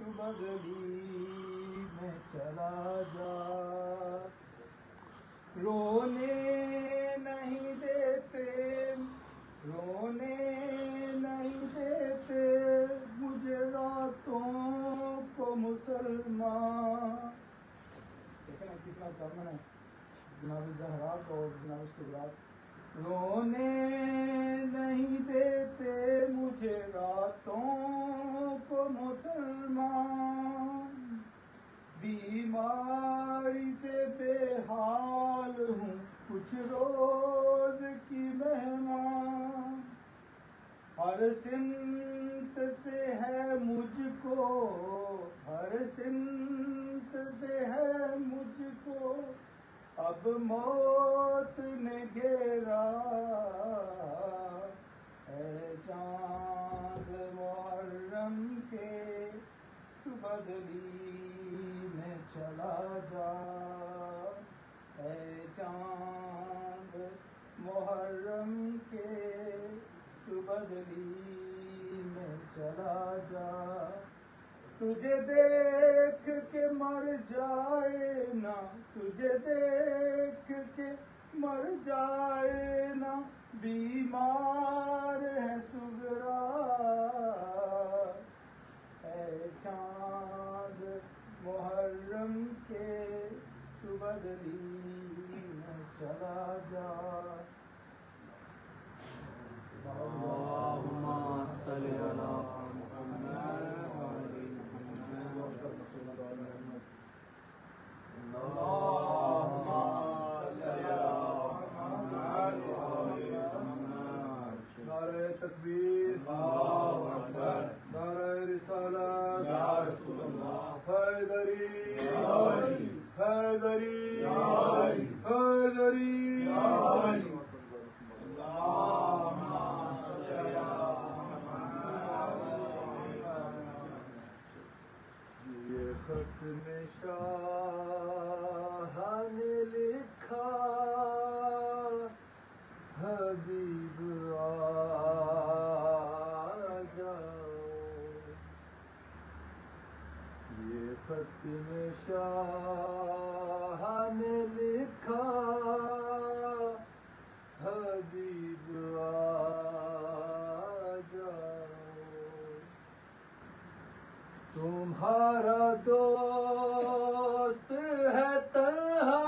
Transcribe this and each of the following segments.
تو بدلی میں چلا جا. رونے نہیں دیتے مجھے راتوں کو مسلمان. دیکھیں نا کتنا چرمن ہے جناب زہرا کو اور جناب سورات. رونے نہیں دیتے مجھے راتوں کو مسلمان. بیماری سے بے حال ہوں کچھ روز کی مہمان. ہر سمت سے ہے مجھ کو اب موت نے گھیرا. اے چاند محرم کے تو بدلی میں چلا جا. اے چاند محرم کے تو بدلی میں چلا جا. تجھے دیکھ کے مر جائے نا بیمار ہے سغرا. اے چاند محرم کے تو بدلی میں چلا جا. اللہم صلی علی نعرہ تکبیر، اللہ اکبر، نعرہ رسالت، یا رسول اللہ، حیدری، حیدری، حیدری. یہ خط میں شاہ نے لکھا حبیب آ جاؤ. یہ خط میں شاہ نے لکھا حبیب آ جاؤ. تمہارا دوست ہے تنہا،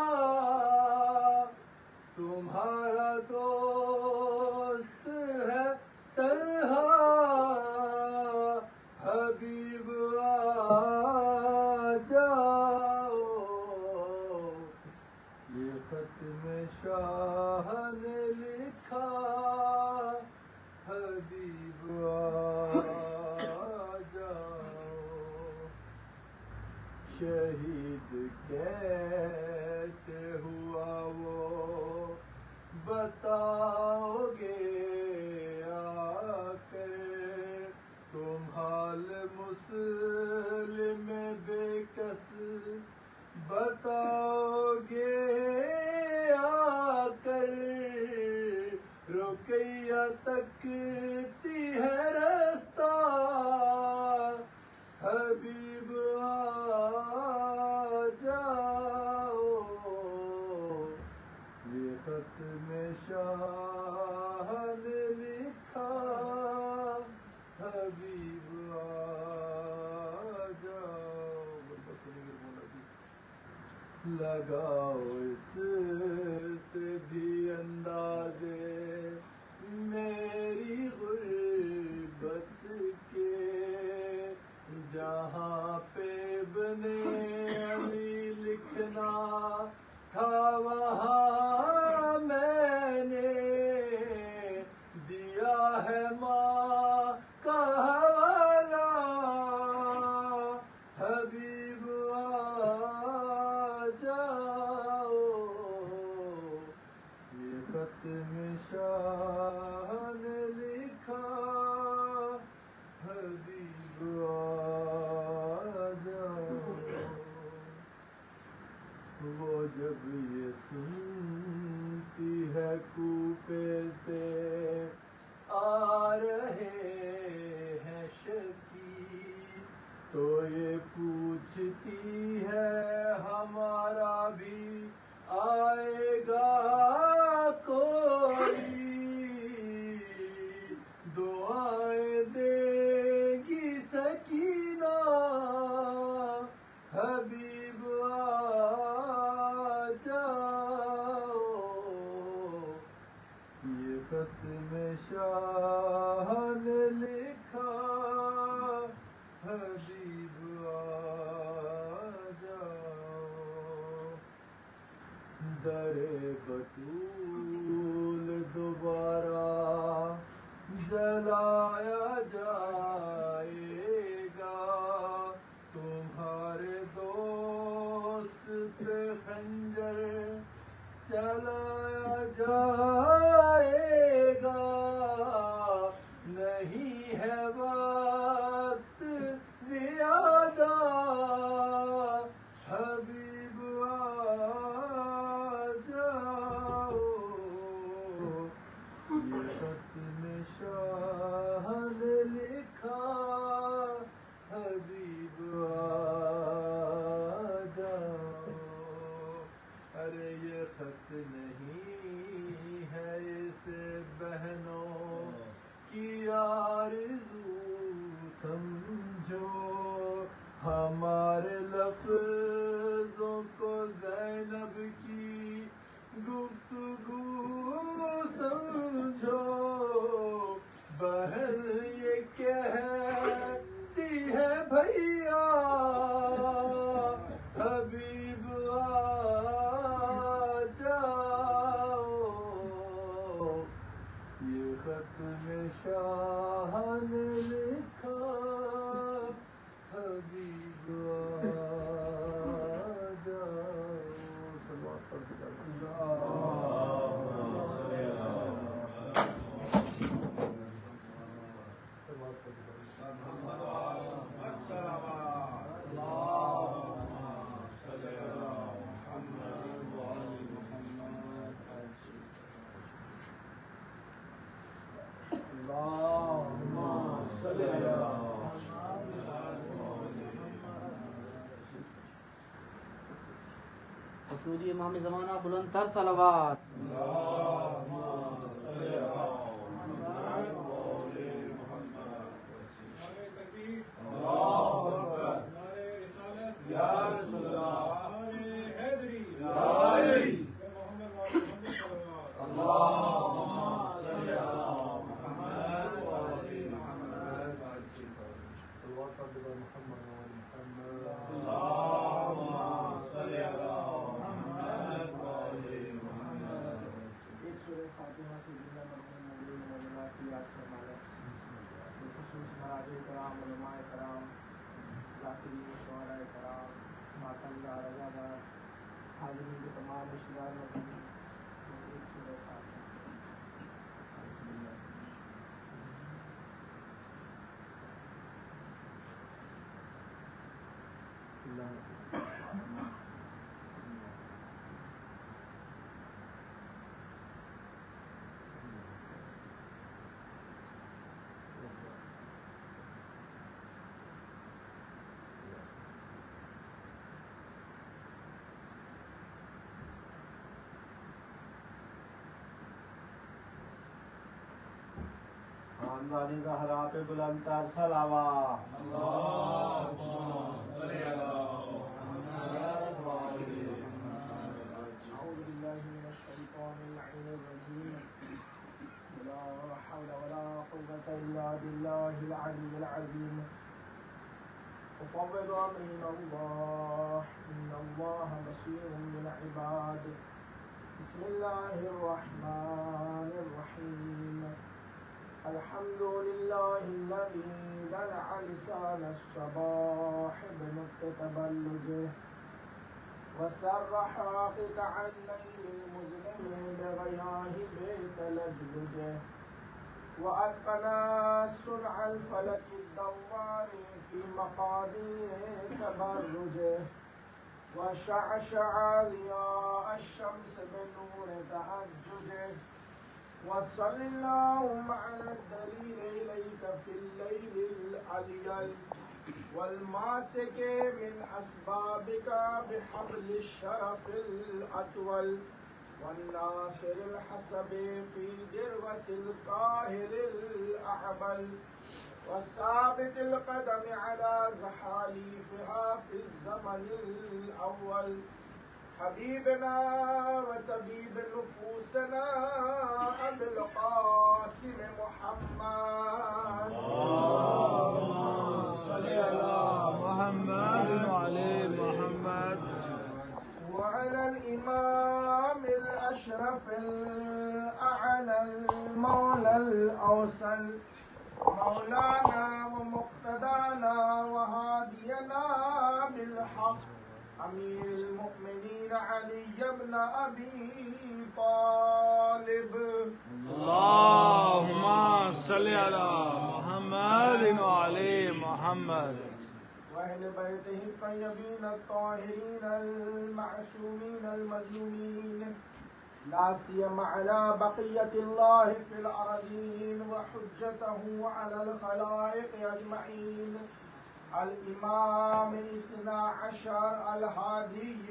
تمہارا دوست ہے تنہا. حبیب آ جاؤ. یہ خط میں شاہ نے لکھا حبیب آ جاؤ. شہید کیسے ہوا وہ بتاؤ گے آ کر. تم حال مسلم بے کس بتاؤ گے آ کر. رقیہ تکتی ہے رستہ حبیب آ جاؤ. یہ خط میں شاہ نے لکھا حبیب آ جاؤ. لگاؤ اس سے بھی اندازے میری غربت کے. جہاں پہ بنے علی لکھنا تھا وہاں میں نے دیا ہے ماں کا حوالہ. حبیب آ جاؤ. یہ خط میں پوچھتی ہے ہمارا بھی آئے گا کوئی، دعائیں دے گی سکینہ حبیب آ جاؤ، یہ خط میں شاہ نے لکھا حبیب آ جاؤ، در بطول دوبارہ جلایا جائے گا، تمہارے دوست پہ خنجر چلایا جائے گا، نہیں ہے وقت زیادہ حبیب آ جاؤ، یہ خط میں شاہ نے لکھا حبیب آ جاؤ، ارے یہ خط نہیں ہے اسے بہنوں کی آرزو سمجھو، ہمارے لفظوں کو زینب کی گفتگو سمجھو، بہن یہ کہتی ہے بھیا حبیب آ جاؤ، یہ خط میں شاہ نے لکھا حبیب آ جاؤ، صلوات پڑھ کے خصوصی امام زمانہ بلند تر صلوات. خاندانی زہرا پہ بلند تر صلوات. أعوذ بالله من الشيطان اللعين الرجيم، لا حول ولا قوة إلا بالله العلي العظيم، أفوض أمري إلى الله إن الله بصير بالعباد. بسم الله الرحمن الرحيم، الحمد لله الذي دلع لسان الصباح بنطق تبلجه، وسرح قطع الليل المظلم بغياهب تلجلجه، وأتقن صنع الفلك الدوار في مقادير تبرجه، وشعشع ضياء الشمس بنور تهجده، وصل اللهم على الدليل إليك في الليل الأليل والماسك من أسبابك بحبل الشرف الأطول والناصر الحسب في ذروة القاهر الأعبل والثابت القدم على زحاليفها في الزمن الأول حبيبنا وطبيب نفوسنا أبي القاسم محمد اللهم صل على محمد وعلى محمد وعلى الإمام الأشرف الأعلى المولى الأوصل مولانا ومقتدانا وهادينا بالحق أمير المؤمنين علي بن أبي طالب اللهم صل على محمد وعلى محمد وأهل بيته الطيبين الطاهرين المعصومين المظلومين لا سيما على بقية الله في الأرضين وحجته على الخلائق أجمعين الإمام الاثنى عشر الهادي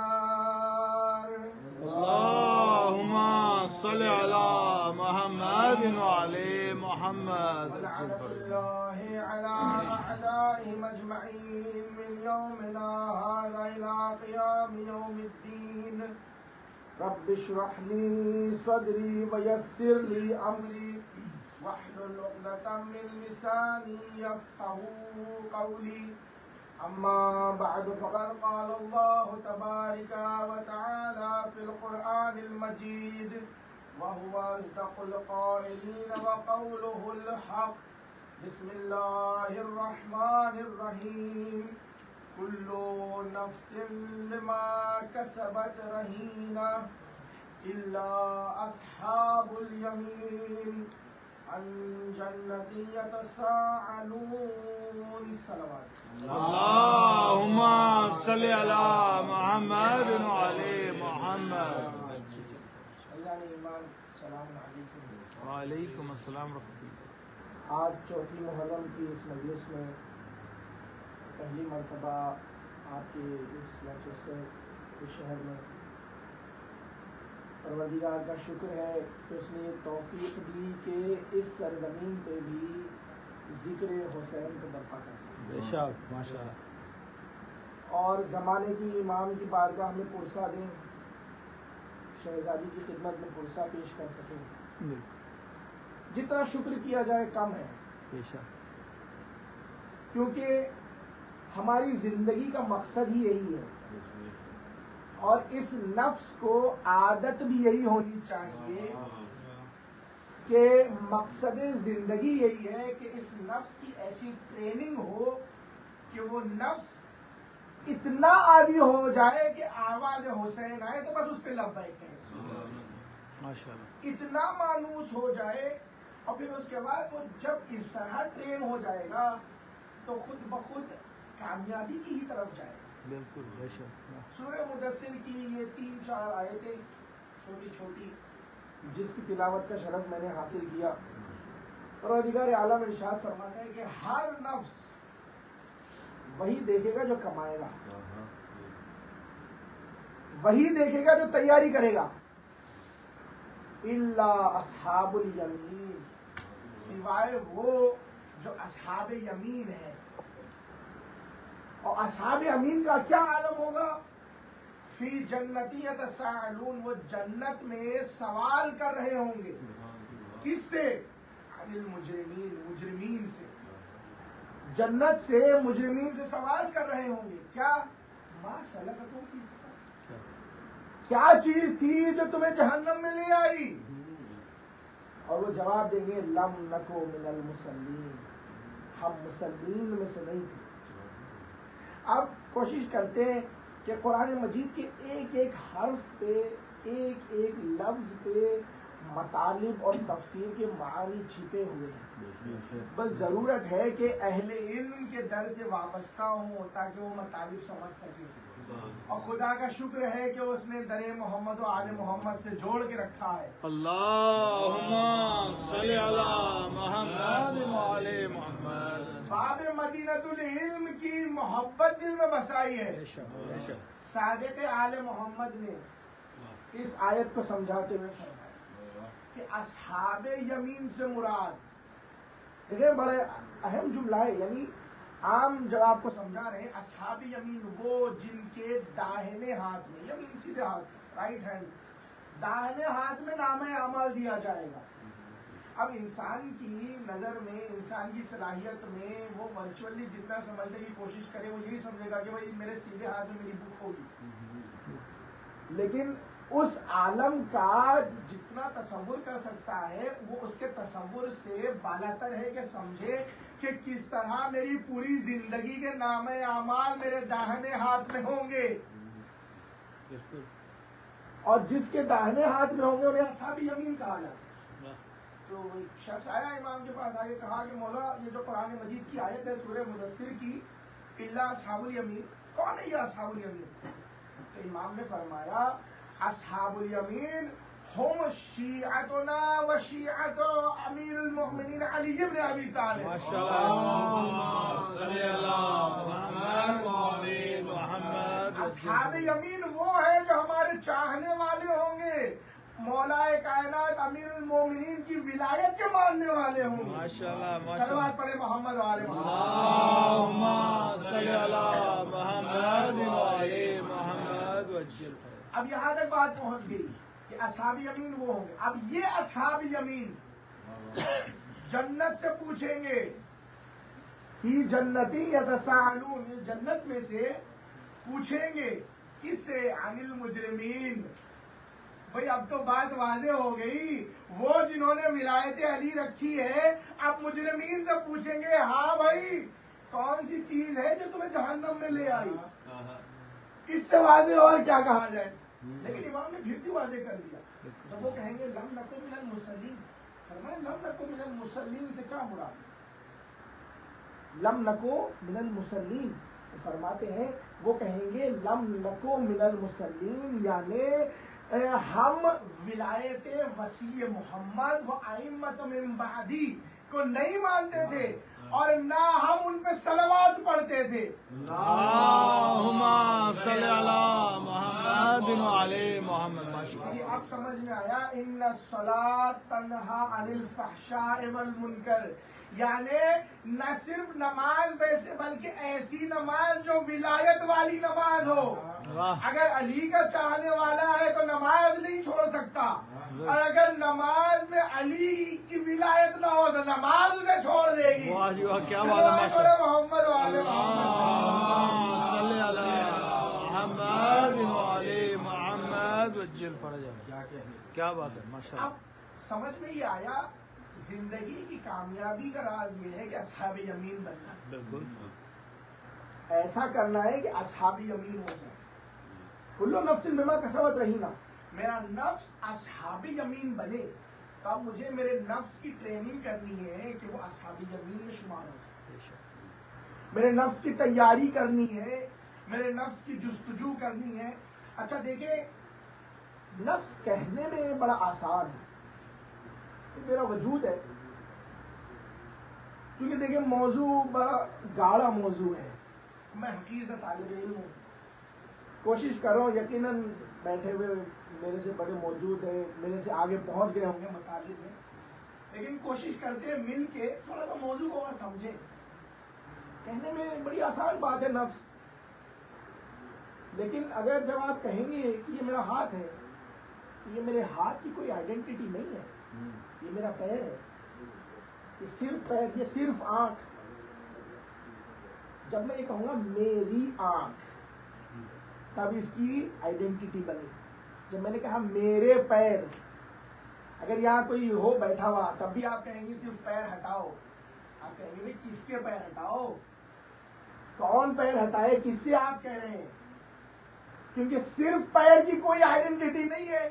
المنتظر اللهم صل على محمد وعلى محمد ولعنة الله على أعدائهم أجمعين من يومنا هذا إلى قيام يوم الدين رب اشرح لي صدري ويسر لي أمري واحلل عقدة من لساني يفقهوا قولي أما بعد فقد قال الله تبارك وتعالى في القرآن المجيد وهو أصدق القائلين وقوله الحق بسم الله الرحمن الرحيم كل نفس بما كسبت رهينة إلا أصحاب اليمين عن جنة يتساءلون صلوات اللهم صل على محمد وعلى محمد اللہ نے ایمان السلام علیکم وعلیکم السلام ورحمۃ اللہ آج چوتھی محرم کی اس مجلس میں پہلی مرتبہ آپ کے اس مانچسٹر کے شہر میں پروردگار کا شکر ہے کہ اس نے توفیق دی کہ اس سرزمین پہ بھی ذکر حسین کو برپا کر بے شک ماشاء اللہ اور زمانے کی امام کی بارگاہ میں پرسہ دیں شہزادی کی خدمت میں پرسہ پیش کر سکیں جتنا شکر کیا جائے کم ہے بے شک کیونکہ ہماری زندگی کا مقصد ہی یہی ہے اور اس نفس کو عادت بھی یہی ہونی چاہیے کہ مقصد زندگی یہی ہے کہ اس نفس کی ایسی ٹریننگ ہو کہ وہ نفس اتنا عادی ہو جائے کہ آواز حسین آئے تو بس اس پہ لبیک کہے ماشاء اللہ اتنا مانوس ہو جائے اور پھر اس کے بعد وہ جب اس طرح ٹرین ہو جائے گا تو خود بخود کامیابی کی ہی طرف جائے گا بالکل بے شک سورہ مدثر کی یہ 3-4 آیتیں چھوٹی چھوٹی جس کی تلاوت کا شرف میں نے حاصل کیا پروردگار عالم ارشاد فرماتا ہے کہ ہر نفس وہی دیکھے گا جو کمائے گا وہی دیکھے گا جو تیاری کرے گا الا اصحاب الیمین سوائے وہ جو اصحاب یمین ہے اور اصحاب امین کا کیا عالم ہوگا فی جنتی یتساءلون وہ جنت میں سوال کر رہے ہوں گے کس سے عن المجرمین مجرمین سے جنت سے مجرمین سے سوال کر رہے ہوں گے کیا ما سلککم فی سقر کیا چیز تھی جو تمہیں جہنم میں لے آئی اور وہ جواب دیں گے لم نکو من المصلین ہم مسلمین میں سے نہیں تھے اب کوشش کرتے ہیں کہ قرآن مجید کے ایک ایک حرف پہ ایک ایک لفظ پہ مطالب اور تفسیر کے معانی چھپے ہوئے ہیں بس ضرورت ہے کہ اہل علم کے در سے وابستہ ہوں تاکہ وہ مطالب سمجھ سکیں اور خدا کا شکر ہے کہ اس نے در محمد و آل محمد سے جوڑ کے رکھا ہے. اللہم صلی علی محمد وعلی محمد. باب مدینۃ العلم کی محبت دل میں بسائی ہے. صادق آل محمد نے اس آیت کو سمجھاتے ہوئے فرمایا کہ اصحاب یمین سے مراد، دیکھیں بڑے اہم جملہ ہے، یعنی عام جب آپ کو سمجھا رہے ہیں اصحاب یمین وہ جن کے داہنے ہاتھ میں، یمین سیدھے ہاتھ، رائٹ ہینڈ، داہنے ہاتھ میں نامہ اعمال دیا جائے گا. اب انسان کی نظر میں، انسان کی صلاحیت میں وہ ورچولی جتنا سمجھنے کی کوشش کرے وہ یہی سمجھے گا کہ بھائی میرے سیدھے ہاتھ میں میری بک ہوگی، لیکن اس عالم کا جتنا تصور کر سکتا ہے وہ اس کے تصور سے بالاتر ہے کہ سمجھے کہ کس طرح میری پوری زندگی کے نامہ اعمال میرے داہنے ہاتھ میں ہوں گے، اور جس کے داہنے ہاتھ میں ہوں گے انہیں اصحاب یمین کہا جاتا ہے. تو شخص آیا امام کے پاس آگے کہا کہ مولا یہ جو قرآن مجید کی آیت ہے سورہ مدثر کی، الا اصحاب الیمین، کون ہے یہ اصحاب الیمین؟ تو امام نے فرمایا اصحاب الیمین ہم شیعتنا و شیعت امیر المؤمنین علی بن ابی طالب. اصحاب یمین وہ ہے جو ہمارے چاہنے والے ہوں گے، مولا کائنات امیر المومنین کی ولایت کے ماننے والے ہوں گے. صلوات پڑھے محمد والے محمد. اب یہاں تک بات پہنچ گئی کہ اصحاب یمین وہ ہوں گے. اب یہ اصحاب یمین جنت سے پوچھیں گے، فی جنتی یتساءلون، یہ جنت میں سے پوچھیں گے. کس سے؟ عن المجرمین. بھئی اب تو بات واضح ہو گئی، وہ جنہوں نے ولایت علی رکھی ہے اب مجرمین سے پوچھیں گے ہاں بھائی کون سی چیز ہے جو تمہیں جہنم میں لے آئی، اس سے واضح اور کیا کہا جائے. لیکن امام نے پھر بھی واضح کر دیا. تو وہ کہیں گے لم نکو من المصلین. فرمایا لم نکو من المصلین سے کیا مراد؟ لم نکو من المصلین فرماتے ہیں وہ کہیں گے لم نکو من المصلین یعنی ہم ولایت وسیع محمد و ائمۃ من بعدی کو نہیں مانتے تھے اور نہ ہم ان پہ صلوات پڑھتے تھے. اللہم صلی علی محمد وعلی محمد. اب سمجھ میں آیا ان الصلاۃ تنہا عن الفحشاء والمنکر، یعنی نہ صرف نماز بلکہ ایسی نماز جو ولایت والی نماز ہو. اگر علی کا چاہنے والا ہے تو نماز نہیں چھوڑ سکتا، اور اگر نماز میں علی کی ولایت نہ ہو تو نماز اسے چھوڑ دے گی. کیا بات ہے محمد والے کیا بات ہے ماشاءاللہ. اب سمجھ میں یہ آیا زندگی کی کامیابی کا راز یہ ہے کہ اصحاب یمین بننا. بالکل ایسا کرنا ہے کہ اصحاب یمین ہو جائے. کل نفس بما کسبت رہینا، میرا نفس اصحاب یمین بنے. تو اب مجھے میرے نفس کی ٹریننگ کرنی ہے کہ وہ اصحاب یمین میں شمار ہو جائے. میرے نفس کی تیاری کرنی ہے، میرے نفس کی جستجو کرنی ہے. اچھا دیکھیں نفس کہنے میں بڑا آسان ہے، میرا وجود ہے، کیونکہ دیکھیں موضوع بڑا گاڑا موضوع ہے. میں حقیقت سے طالب علم ہوں، کوشش کر رہا ہوں، یقیناً بیٹھے ہوئے میرے سے بڑے موجود ہیں، میرے سے آگے پہنچ گئے ہوں گے مطالب میں، لیکن کوشش کرتے ہیں مل کے تھوڑا سا موضوع کو اور سمجھیں. کہنے میں بڑی آسان بات ہے نفس، لیکن اگر جب آپ کہیں گے کہ یہ میرا ہاتھ ہے، یہ میرے ہاتھ کی کوئی آئیڈینٹی نہیں ہے، یہ میرا پیر ہے، یہ صرف پیر، یہ صرف آنکھ. جب میں یہ کہوں گا میری آنکھ تب اس کی آئیڈینٹی بنے. جب میں نے کہا میرے پیر، اگر یہاں کوئی ہو بیٹھا ہوا تب بھی آپ کہیں گے صرف پیر ہٹاؤ. آپ کہیں گے کس کے پیر ہٹاؤ، کون پیر ہٹائے، کس سے آپ کہہ رہے ہیں؟ کیونکہ صرف پیر کی کوئی آئیڈینٹی نہیں ہے.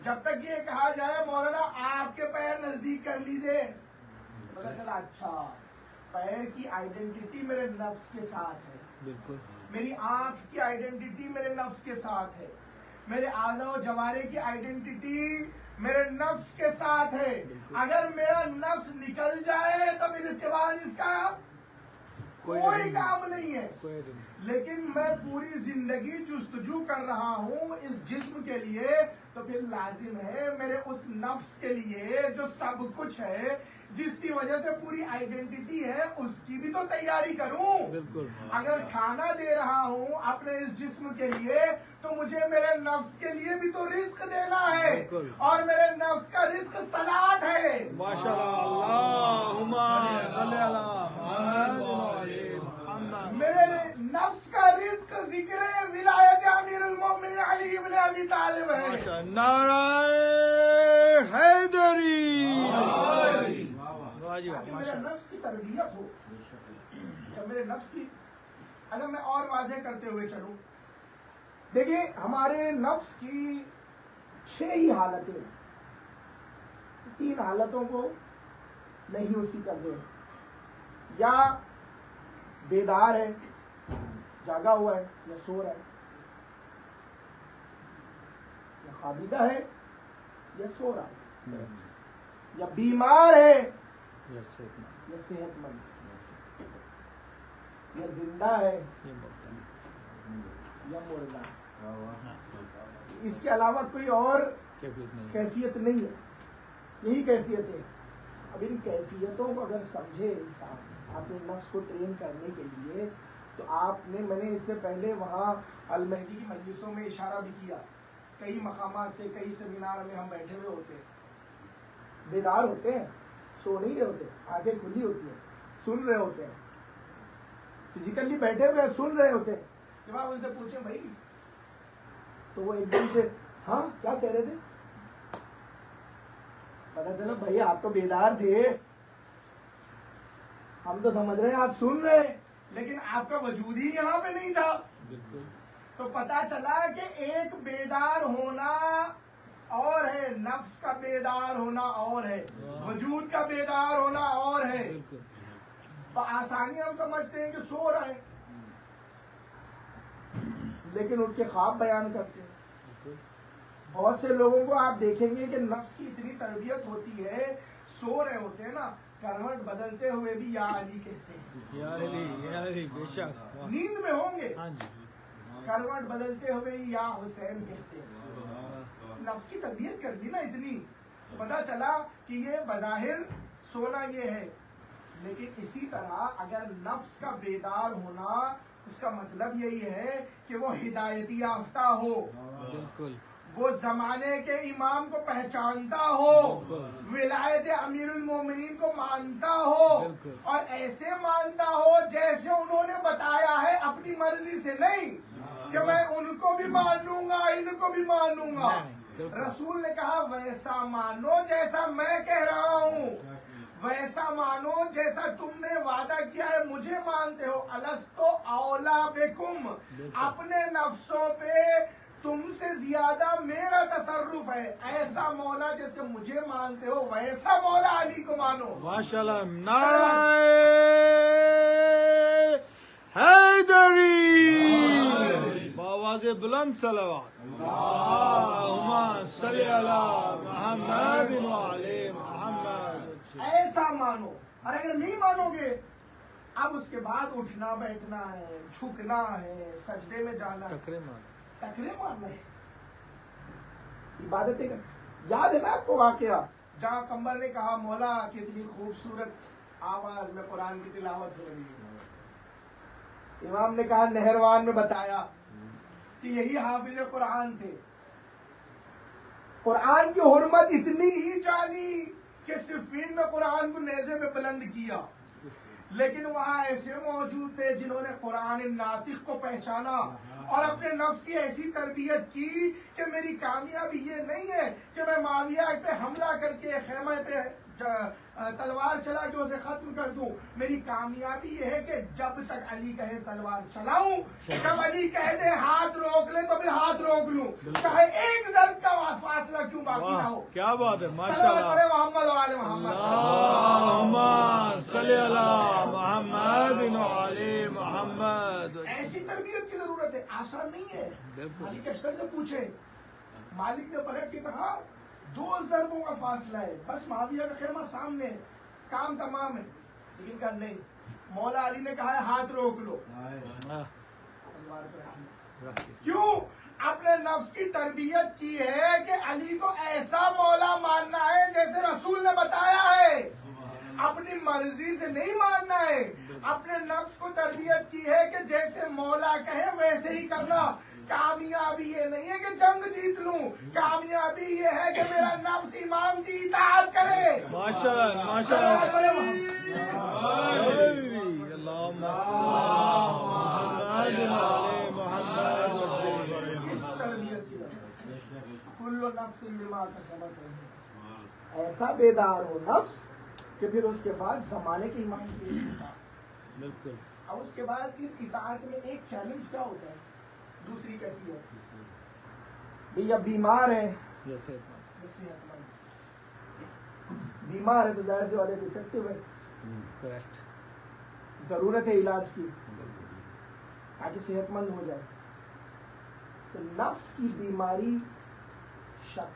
جب تک یہ کہا جائے مولانا آپ کے پیر نزدیک کر لیجئے، پتا چلا اچھا پیر کی آئیڈینٹی میرے نفس کے ساتھ ہے. بالکل میری آنکھ کی آئیڈینٹی میرے نفس کے ساتھ ہے، میرے اعضاء و جوارے کی آئیڈینٹی میرے نفس کے ساتھ ہے. اگر میرا نفس نکل جائے تو پھر اس کے بعد اس کا کوئی کام نہیں ہے. لیکن میں پوری زندگی جستجو کر رہا ہوں اس جسم کے لیے، تو پھر لازم ہے میرے اس نفس کے لیے جو سب کچھ ہے، جس کی وجہ سے پوری آئیڈینٹی ہے، اس کی بھی تو تیاری کروں. بالکل. اگر کھانا دے رہا ہوں اپنے اس جسم کے لیے تو مجھے میرے نفس کے لیے بھی تو رزق دینا ہے، بالکل. اور میرے نفس کا رزق صلاۃ ہے. ماشاء اللہ. اللہم صلی علی محمد. میرے نفس کا رزق ذکر ولایت امیر المومنین علی ابن ابی طالب ہے. نعرہ حیدری. تاکہ میرے نفس کی تربیت ہو. جب میرے نفس کی، اگر میں اور واضح کرتے ہوئے چلوں، دیکھیں ہمارے نفس کی 6 ہی حالتیں، 3 حالتوں کو نہیں اسی کر دیں. یا بیدار ہے، جاگا ہوا ہے، یا سو رہا ہے، یا خوابیدہ ہے یا سو رہا ہے، یا بیمار ہے یا صحت مند، یا زندہ ہے یا مردہ. اس کے علاوہ کوئی اور کیفیت نہیں ہے، یہی کیفیت ہے. اب ان کیفیتوں کو اگر سمجھے انسان اپنے نفس کو ٹرین کرنے کے لیے، تو میں نے اس سے پہلے وہاں المہدی کی مجلسوں میں اشارہ بھی کیا. کئی مقامات پہ، کئی سیمینار میں ہم بیٹھے ہوئے ہوتے ہیں، بیدار ہوتے ہیں، سو نہیں رہے ہوتے، آنکھیں کھلی ہوتی ہیں، سن رہے ہوتے ہیں، فزیکلی بیٹھے ہوئے سن رہے ہوتے ہیں. جب آپ ان سے پوچھیں بھائی، تو وہ ایک دم سے ہاں کیا کہہ رہے تھے، پتا چلا بھائی آپ تو بیدار تھے، ہم تو سمجھ رہے ہیں آپ سن رہے ہیں، لیکن آپ کا وجود ہی یہاں پہ نہیں تھا. تو پتا چلا کہ ایک بیدار ہونا اور ہے، نفس کا بیدار ہونا اور ہے، وجود کا بیدار ہونا اور ہے. آسانی ہم سمجھتے ہیں کہ سو رہے ہیں، لیکن ان کے خواب بیان کرتے ہیں. بہت سے لوگوں کو آپ دیکھیں گے کہ نفس کی اتنی تربیت ہوتی ہے، سو رہے ہوتے ہیں نا، کروٹ بدلتے ہوئے بھی یا علی کہتے ہیں. یا علی بے شک. نیند میں ہوں گے، ہاں جی. کروٹ بدلتے ہوئے یا حسین کہتے ہیں. نفس کی تربیت کر دی نا اتنی، پتا چلا کہ یہ بظاہر سونا یہ ہے. لیکن اسی طرح اگر نفس کا بیدار ہونا، اس کا مطلب یہی ہے کہ وہ ہدایتی یافتہ ہو، بالکل. وہ زمانے کے امام کو پہچانتا ہو، ولایت امیر المومنین کو مانتا ہو، اور ایسے مانتا ہو جیسے انہوں نے بتایا ہے، اپنی مرضی سے نہیں کہ میں ان کو بھی مانوں گا، ان کو بھی مانوں گا. رسول نے کہا ویسا مانو جیسا میں کہہ رہا ہوں، ویسا مانو جیسا تم نے وعدہ کیا ہے، مجھے مانتے ہو. الستو اولا بکم، اپنے نفسوں پہ تم سے زیادہ میرا تصرف ہے. ایسا مولا جیسے مجھے مانتے ہو، ویسا مولا علی کو مانو. ماشاء اللہ. نعرہ حیدری. بآواز بلند صلوات. اللہم صلی علی محمد وعلی محمد. ایسا مانو. اور اگر نہیں مانو گے، اب اس کے بعد اٹھنا بیٹھنا ہے، جھکنا ہے، سجدے میں جانا ہے، ٹکرے مارنا ہے، عبادتیں کرنا. یاد ہے نا آپ کو واقعہ جہاں قمر نے کہا مولا کتنی خوبصورت آواز میں قرآن کی تلاوت ہو رہی ہے. امام نے کہا نہروان میں بتایا کہ یہی حافظ قرآن تھے. قرآن کی حرمت اتنی ہی جانی کہ صفین میں قرآن کو نیزے میں بلند کیا، لیکن وہاں ایسے موجود تھے جنہوں نے قرآن ناطق کو پہچانا اور اپنے نفس کی ایسی تربیت کی کہ میری کامیابی یہ نہیں ہے کہ میں معاویہ پہ حملہ کر کے خیمے پہ تلوار چلا کے اسے ختم کر دوں. میری کامیابی یہ ہے کہ جب تک علی کہے تلوار چلاؤں, جب علی کہہ دے ہاتھ روک لے تو پھر ہاتھ روک لوں, چاہے ایک ضرب کا فاصلہ کیوں باقی نہ ہو. کیا بات ہے, ماشاء اللہ. محمد و آل محمد. اللہم صلی علی محمد و آل محمد. ایسی تربیت کی ضرورت ہے, آسان نہیں ہے. مالک اشتر سے پوچھے, مالک نے پلٹ کے کہا 2 ضربوں کا فاصلہ ہے, بس معاویہ کا خیمہ سامنے ہے, کام تمام ہے. لیکن کہا نہیں, مولا علی نے کہا ہے ہاتھ روک لو. کیوں؟ اپنے نفس کی تربیت کی ہے کہ علی کو ایسا مولا ماننا ہے جیسے رسول نے بتایا ہے, اپنی مرضی سے نہیں ماننا ہے. اپنے نفس کو تربیت کی ہے کہ جیسے مولا کہے ویسے ہی کرنا. کامیابی یہ نہیں ہے کہ جنگ جیت لوں, کامیابی یہ ہے کہ میرا نفس امام کی اطاعت کرے. ماشاء اللہ, ماشاء اللہ. اللہم اس تربیت کی کل نفس بما کسبت رہی, ایسا بیدار ہو نفس کہ پھر اس کے بعد زمانے کے امام پیش ہوتا. بالکل. اور اس کے بعد اس اطاعت میں ایک چیلنج کیا ہوتا ہے, دوسری کیفیت. بھئی اب بیمار ہے, بیمار ہے تو ظاہر سے والے افیکٹو ہے, کریکٹ. ضرورت ہے علاج کی تاکہ صحت مند ہو جائے. تو نفس کی بیماری شک,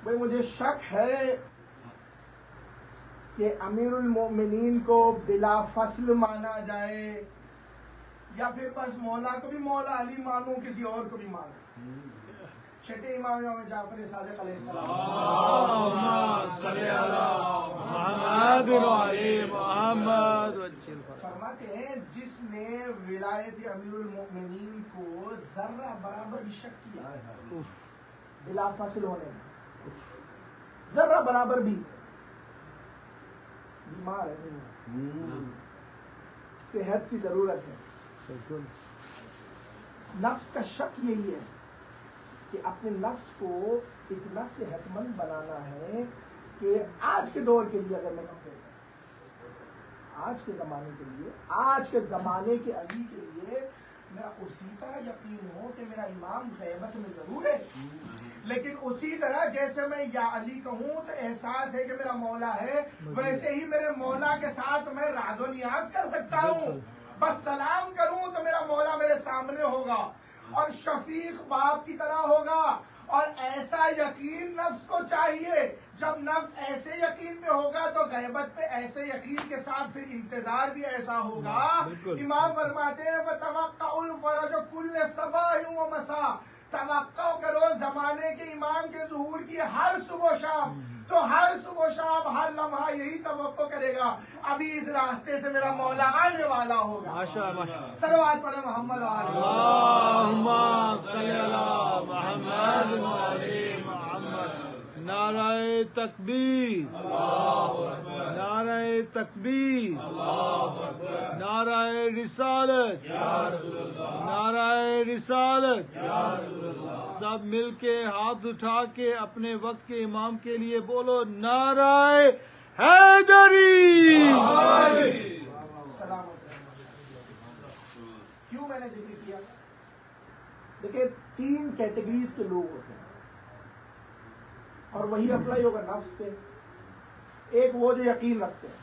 بھئی مجھے شک ہے کہ امیر المومنین کو بلا فصل مانا جائے یا پھر بس مولا کو بھی مولا علی مانوں, کسی اور کو بھی مانوں. چھٹے امام جعفر صادق علیہ السلام اللہم صلی علی محمد و آل محمد. فرماتے ہیں جس نے ولایت امیر المومنین کو ذرہ برابر بھی شک کیا بلا فصل ہونے میں, ذرہ برابر بھی, بیمار ہے, صحت کی ضرورت ہے. نفس کا شک یہی ہے کہ اپنے نفس کو اتنا صحت مند بنانا ہے کہ آج کے دور کے لیے, اگر میں کہوں آج کے زمانے کے لیے, آج کے زمانے کے علی کے لیے میرا اسی طرح یقین ہو کہ میرا امام غیبت میں ضرور ہے, لیکن اسی طرح جیسے میں یا علی کہوں تو احساس ہے کہ میرا مولا ہے, ویسے ہی میرے مولا کے ساتھ میں راز و نیاز کر سکتا ہوں. بس سلام کروں تو میرا مولا میرے سامنے ہوگا اور شفیق باپ کی طرح ہوگا. اور ایسا یقین نفس کو چاہیے. جب نفس ایسے یقین میں ہوگا تو غیبت پہ ایسے یقین کے ساتھ پھر انتظار بھی ایسا ہوگا. امام فرماتے ہیں وَتَوَقَّعُ الْفَرَجَ كُلَّ صَبَاحٍ وَمَسَاءٍ, توقع کرو زمانے کے امام کے ظہور کی ہر صبح و شام. تو ہر صبح و شام ہر لمحہ یہی توقع کرے گا ابھی اس راستے سے میرا مولا آنے والا ہوگا. صلوات پڑھے محمد و آل اللہم صلی علی محمد و آل محمد. نعرہ تکبیر, نعرہ تکبیر, نعرہ رسالت, نعرہ رسالت. سب مل کے ہاتھ اٹھا کے اپنے وقت کے امام کے لیے بولو نعرہ حیدری. کیوں میں نے ذکر کیا؟ دیکھیں 3 کیٹیگریز کے لوگ ہوتے ہیں اور وہی اپلائی ہوگا نفس پہ. ایک وہ جو یقین رکھتے ہیں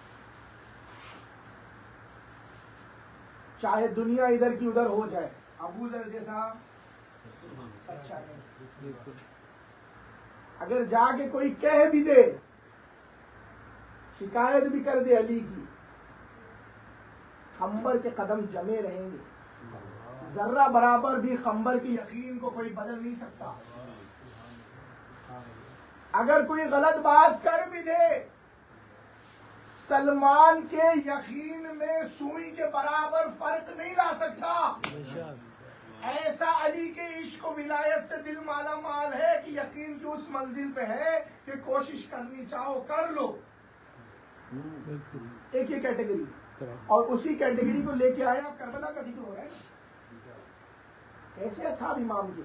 چاہے دنیا ادھر کی ادھر ہو جائے, ابو ذر جیسا اچھا نہیں, اگر جا کے کوئی کہہ بھی دے, شکایت بھی کر دے علی کی, خنبر کے قدم جمے رہیں گے. ذرہ برابر بھی خنبر کی یقین کو کوئی بدل نہیں سکتا. اگر کوئی غلط بات کر بھی دے, سلمان کے یقین میں سوئی کے برابر فرق نہیں لا سکتا. ایسا علی کے عشق و ولایت سے دل مالا مال ہے کہ یقین کی اس منزل پہ ہے کہ کوشش کرنی چاہو کر لو. ایک یہ کیٹیگری, اور اسی کیٹیگری کو لے کے آیا کربلا کا ذکر ہو رہا ہے. کیسے اصحاب امام کے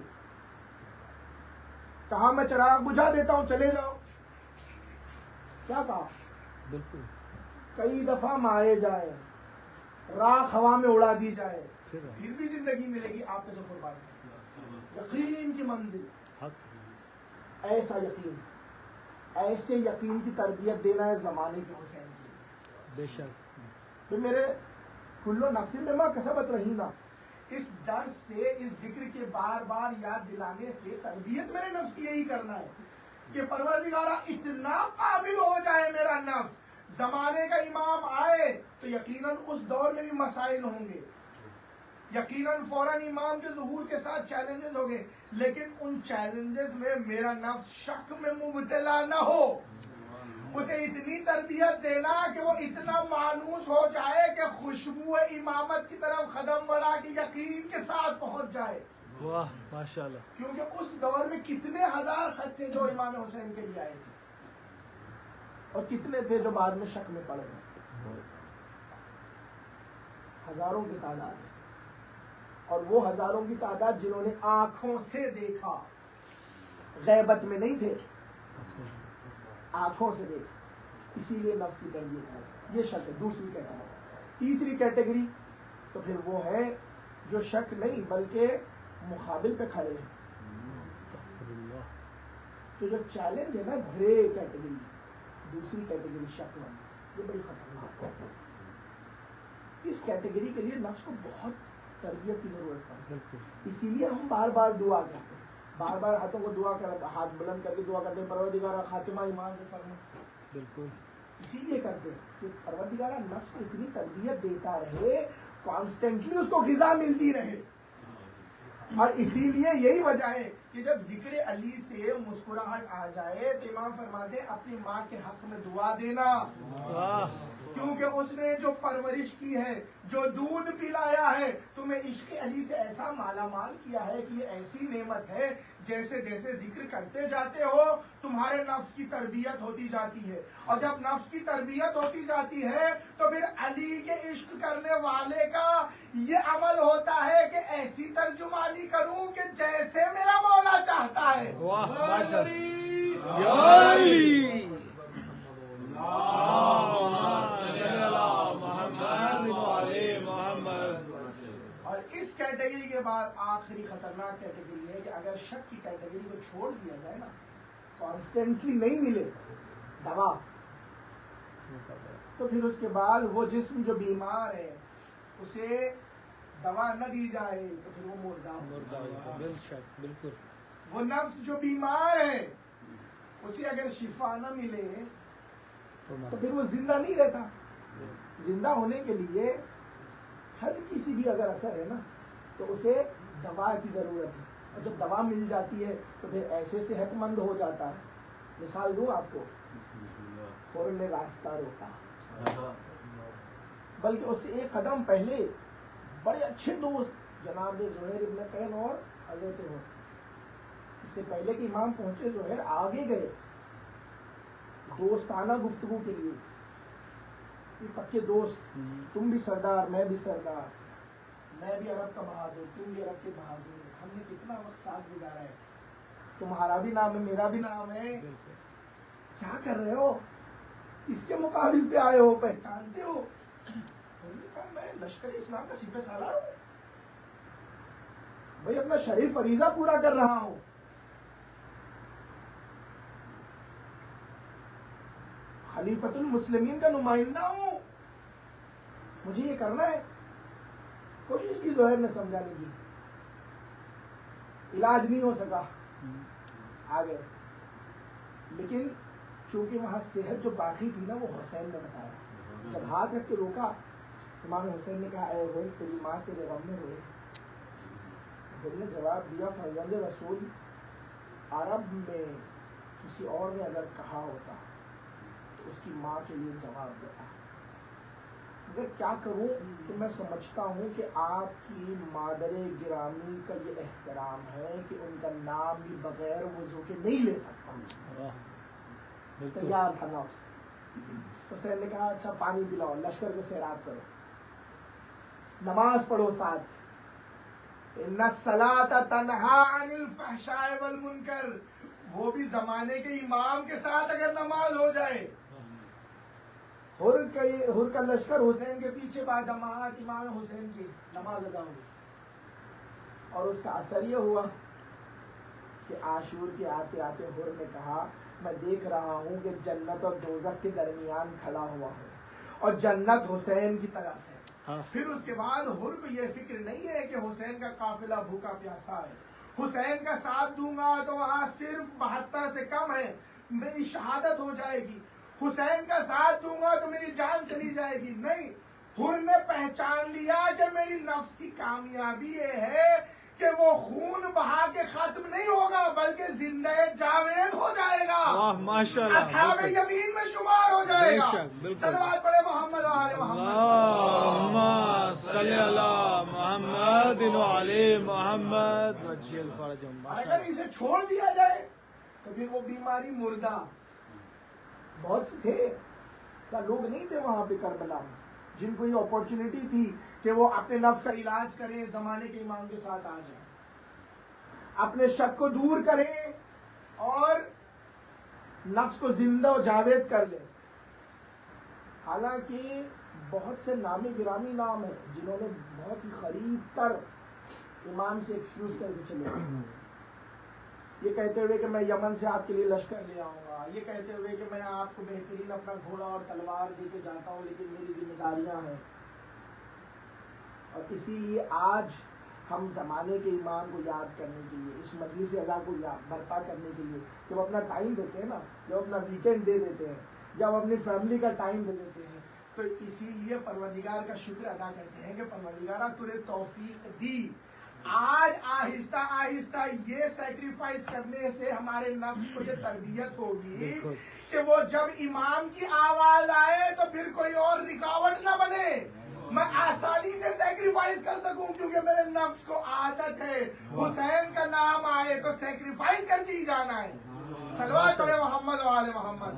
کہا میں چراغ بجھا دیتا ہوں چلے جاؤ. کیا کہا؟ بالکل. کئی دفعہ مارے جائے, راکھ ہوا میں اڑا دی جائے, پھر بھی زندگی ملے گی آپ کے جو قربان. یقین کی منزل, ایسا یقین, ایسے یقین کی تربیت دینا ہے زمانے کے حسین کی. بے شک. تو میرے کلو نفس میں ما کسبت رہینا, اس درس سے, اس ذکر کے بار بار یاد دلانے سے تربیت میرے نفس کی یہی کرنا ہے کہ پروردگارہ اتنا قابل ہو جائے میرا نفس, زمانے کا امام آئے تو یقیناً اس دور میں بھی مسائل ہوں گے, یقیناً فوراً امام کے ظہور کے ساتھ چیلنجز ہوں گے, لیکن ان چیلنجز میں میرا نفس شک میں مبتلا نہ ہو. اسے اتنی تربیت دینا کہ وہ اتنا مانوس ہو جائے کہ خوشبو امامت کی طرف قدم بڑھا کے یقین کے ساتھ پہنچ جائے. واہ ماشاء اللہ. کیونکہ اس دور میں کتنے ہزار خط تھے جو امام حسین کے لیے آئے تھے, اور کتنے تھے جو بعد میں شک میں پڑ گئے. ہزاروں کی تعداد ہے, اور وہ ہزاروں کی تعداد جنہوں نے آنکھوں سے دیکھا, غیبت میں نہیں تھے, آنکھوں سے دیکھا. اسی لیے نفس کی تربیت ہے. یہ شک ہے. دوسری کیٹیگری. تیسری کیٹیگری تو پھر وہ ہے جو شک نہیں بلکہ مقابل پہ کھڑے ہیں. تو جو چیلنج ہے نا, گرے کیٹیگری, دوسری کیٹیگری شک والی, یہ بڑی خطرناک ہے. اس کیٹیگری کے لیے نفس کو بہت تربیت کی ضرورت ہے. اسی لیے ہم بار بار دعا کرتے ہیں, بار بار ہاتھوں کو دعا کر, ہاتھ بلند کر کے دعا کرتے ہیں, پروردگارہ خاتمہ ایمان سے فرما. بالکل. اسی لیے کرتے ہیں کہ پروردگارہ نفس کو اتنی تربیت دیتا رہے, کانسٹنٹلی اس کو غذا ملتی رہے. اور اسی لیے یہی وجہ ہے کہ جب ذکر علی سے مسکراہٹ آ جائے تو امام فرماتے ہیں اپنی ماں کے حق میں دعا دینا, کیونکہ اس نے جو پرورش کی ہے, جو دودھ پلایا ہے, تمہیں عشق علی سے ایسا مالا مال کیا ہے کہ یہ ایسی نعمت ہے, جیسے جیسے ذکر کرتے جاتے ہو تمہارے نفس کی تربیت ہوتی جاتی ہے. اور جب نفس کی تربیت ہوتی جاتی ہے تو پھر علی کے عشق کرنے والے کا یہ عمل ہوتا ہے کہ ایسی ترجمانی کروں کہ جیسے میرا مولا چاہتا ہے. اور اس کیٹیگری کے بعد آخری خطرناک کیٹیگری ہے کہ اگر شک کی کیٹیگری کو چھوڑ دیا جائے نا, کانسٹنٹلی نہیں ملے دوا, تو پھر اس کے بعد وہ جسم جو بیمار ہے اسے دوا نہ دی جائے تو پھر وہ مردہ. بالکل. وہ نفس جو بیمار ہے اسے اگر شفا نہ ملے تو پھر وہ زندہ نہیں رہتا. زندہ ہونے کے لیے ہلکی سی بھی اگر اثر ہے نا تو اسے دوا کی ضرورت ہے, اور جب دوا مل جاتی ہے تو پھر ایسے صحت مند ہو جاتا ہے. مثال دوں آپ کو, فوراً نے راستہ روکا, بلکہ اس سے ایک قدم پہلے بڑے اچھے دوست جناب زہیر ابن قین اور حضرت ہو, اس سے پہلے کہ امام پہنچے زہیر آگے گئے دوستانہ گفتگو کے لیے. یہ پکے دوست, تم بھی سردار میں بھی سردار, میں بھی عرب کا بہادر تم بھی عرب کے بہادر, ہم نے کتنا وقت ساتھ گزارا ہے, تمہارا بھی نام ہے میرا بھی نام ہے, کیا کر رہے ہو, اس کے مقابل پہ آئے ہو, پہچانتے ہو؟ میں لشکر اسلام کا سپہ سالار ہوں بھائی, اپنا شریف فریضہ پورا کر رہا ہوں. خلیفۃ المسلمین کا نمائندہ ہوں, مجھے یہ کرنا ہے. کوشش کی زہیر نے سمجھانے کی, علاج نہیں ہو سکا, آگے. لیکن چونکہ وہاں صحت جو باقی تھی نا وہ حسین نے بتایا. جب ہاتھ رکھ کے روکا امام حسین نے کہا اے ہوئے تیری ماں تیرے غم میں روئے. دل نے جواب دیا فرزند رسول عرب میں کسی اور نے اگر کہا ہوتا تو اس کی ماں کے لیے جواب دیتا, مگر کیا کروں کہ میں سمجھتا ہوں کہ آپ کی مادر گرامی کا یہ احترام ہے کہ ان کا نام بھی بغیر وضو کے نہیں لے سکتا. تیار تھا نفس. حسین نے کہا اچھا پانی پلاؤ, لشکر کو سیراب کرو, نماز پڑھو ساتھ. ان الصلاۃ تنہا عن الفحشاء والمنکر وہ بھی زمانے کے امام کے ساتھ اگر نماز ہو جائے. حر کا لشکر حسین کے پیچھے بعد جماعت امام حسین کی نماز ادا ہوئی. اور اس کا اثر یہ ہوا کہ عاشور کے آتے آتے حر نے کہا میں دیکھ رہا ہوں کہ جنت اور دوزخ کے درمیان کھڑا ہوا ہے اور جنت حسین کی طرف ہے. پھر اس کے بعد حر کو یہ فکر نہیں ہے کہ حسین کا قافلہ بھوکا پیاسا ہے, حسین کا ساتھ دوں گا تو وہاں صرف 72 سے کم ہے, میری شہادت ہو جائے گی, حسین کا ساتھ دوں گا تو میری جان چلی جائے گی. نہیں, حر نے پہچان لیا کہ میری نفس کی کامیابی یہ ہے کہ وہ خون بہا کے ختم نہیں ہوگا بلکہ زندہ جاوید ہو جائے گا, اصحاب یمین میں شمار ہو جائے گا. صلوات پڑھے محمد و آل محمد. صلی اللہ محمد وعلی محمد. اگر اسے چھوڑ دیا جائے تو پھر وہ بیماری مردہ. بہت سے تھے کیا لوگ نہیں تھے وہاں پہ کربلا میں جن کو یہ اپورچونٹی تھی کہ وہ اپنے نفس کا علاج کریں, زمانے کے امام کے ساتھ آ جائیں, اپنے شک کو دور کریں اور نفس کو زندہ و جاوید کر لیں. حالانکہ بہت سے نامی گرامی نام ہیں جنہوں نے بہت ہی قریب تر امام سے ایکسکیوز کر کے چلے, یہ کہتے ہوئے کہ میں یمن سے آپ کے لیے لشکر لے آؤں گا, یہ کہتے ہوئے کہ میں آپ کو بہترین اپنا گھوڑا اور تلوار دے کے جاتا ہوں لیکن میری ذمہ داریاں ہیں. اور اسی لیے آج ہم زمانے کے امام کو یاد کرنے کے لیے, اس مجلس اعلیٰ کو برپا کرنے کے لیے جب اپنا ٹائم دیتے ہیں نا, جب اپنا ویکینڈ دے دیتے ہیں, جب اپنی فیملی کا ٹائم دے دیتے ہیں, تو اسی لیے پروردگار کا شکر ادا کرتے ہیں کہ پروردگارہ تو نے توفیق دی. آج آہستہ آہستہ یہ سیکریفائس کرنے سے ہمارے نفس کو یہ تربیت ہوگی کہ وہ جب امام کی آواز آئے تو پھر کوئی اور رکاوٹ نہ بنے, میں آسانی سے سیکریفائس کر سکوں کیونکہ میرے نفس کو عادت ہے حسین کا نام آئے تو سیکریفائس کر کے ہی جانا ہے. صلوات پڑھے محمد و آل محمد.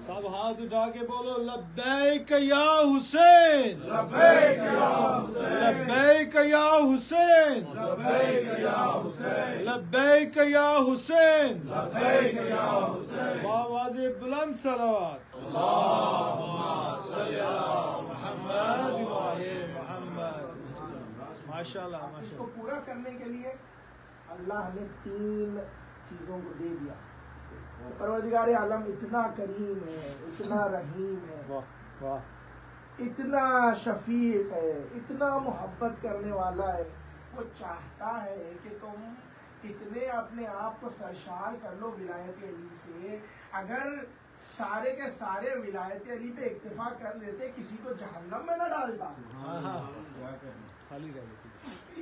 سب ہاتھ اٹھا کے بولو لبیک یا حسین, لبیک یا حسین, لبیک یا حسین, لبیک یا حسین, لبیک یا حسین, لبیک یا حسین. بآواز بلند صلوات. اللہم صلی علی محمد وعلی محمد. ماشاءاللہ. اس کو پورا کرنے کے لیے اللہ نے 3 چیزوں کو دے دیا. پروردگار عالم اتنا کریم ہے, اتنا رحیم ہے, اتنا شفیق ہے, اتنا محبت کرنے والا ہے. وہ چاہتا ہے کہ تم اتنے اپنے آپ کو سرشار کر لو ولایت علی سے. اگر سارے کے سارے ولایت علی پہ اکتفا کر لیتے کسی کو جہنم میں نہ ڈالتا.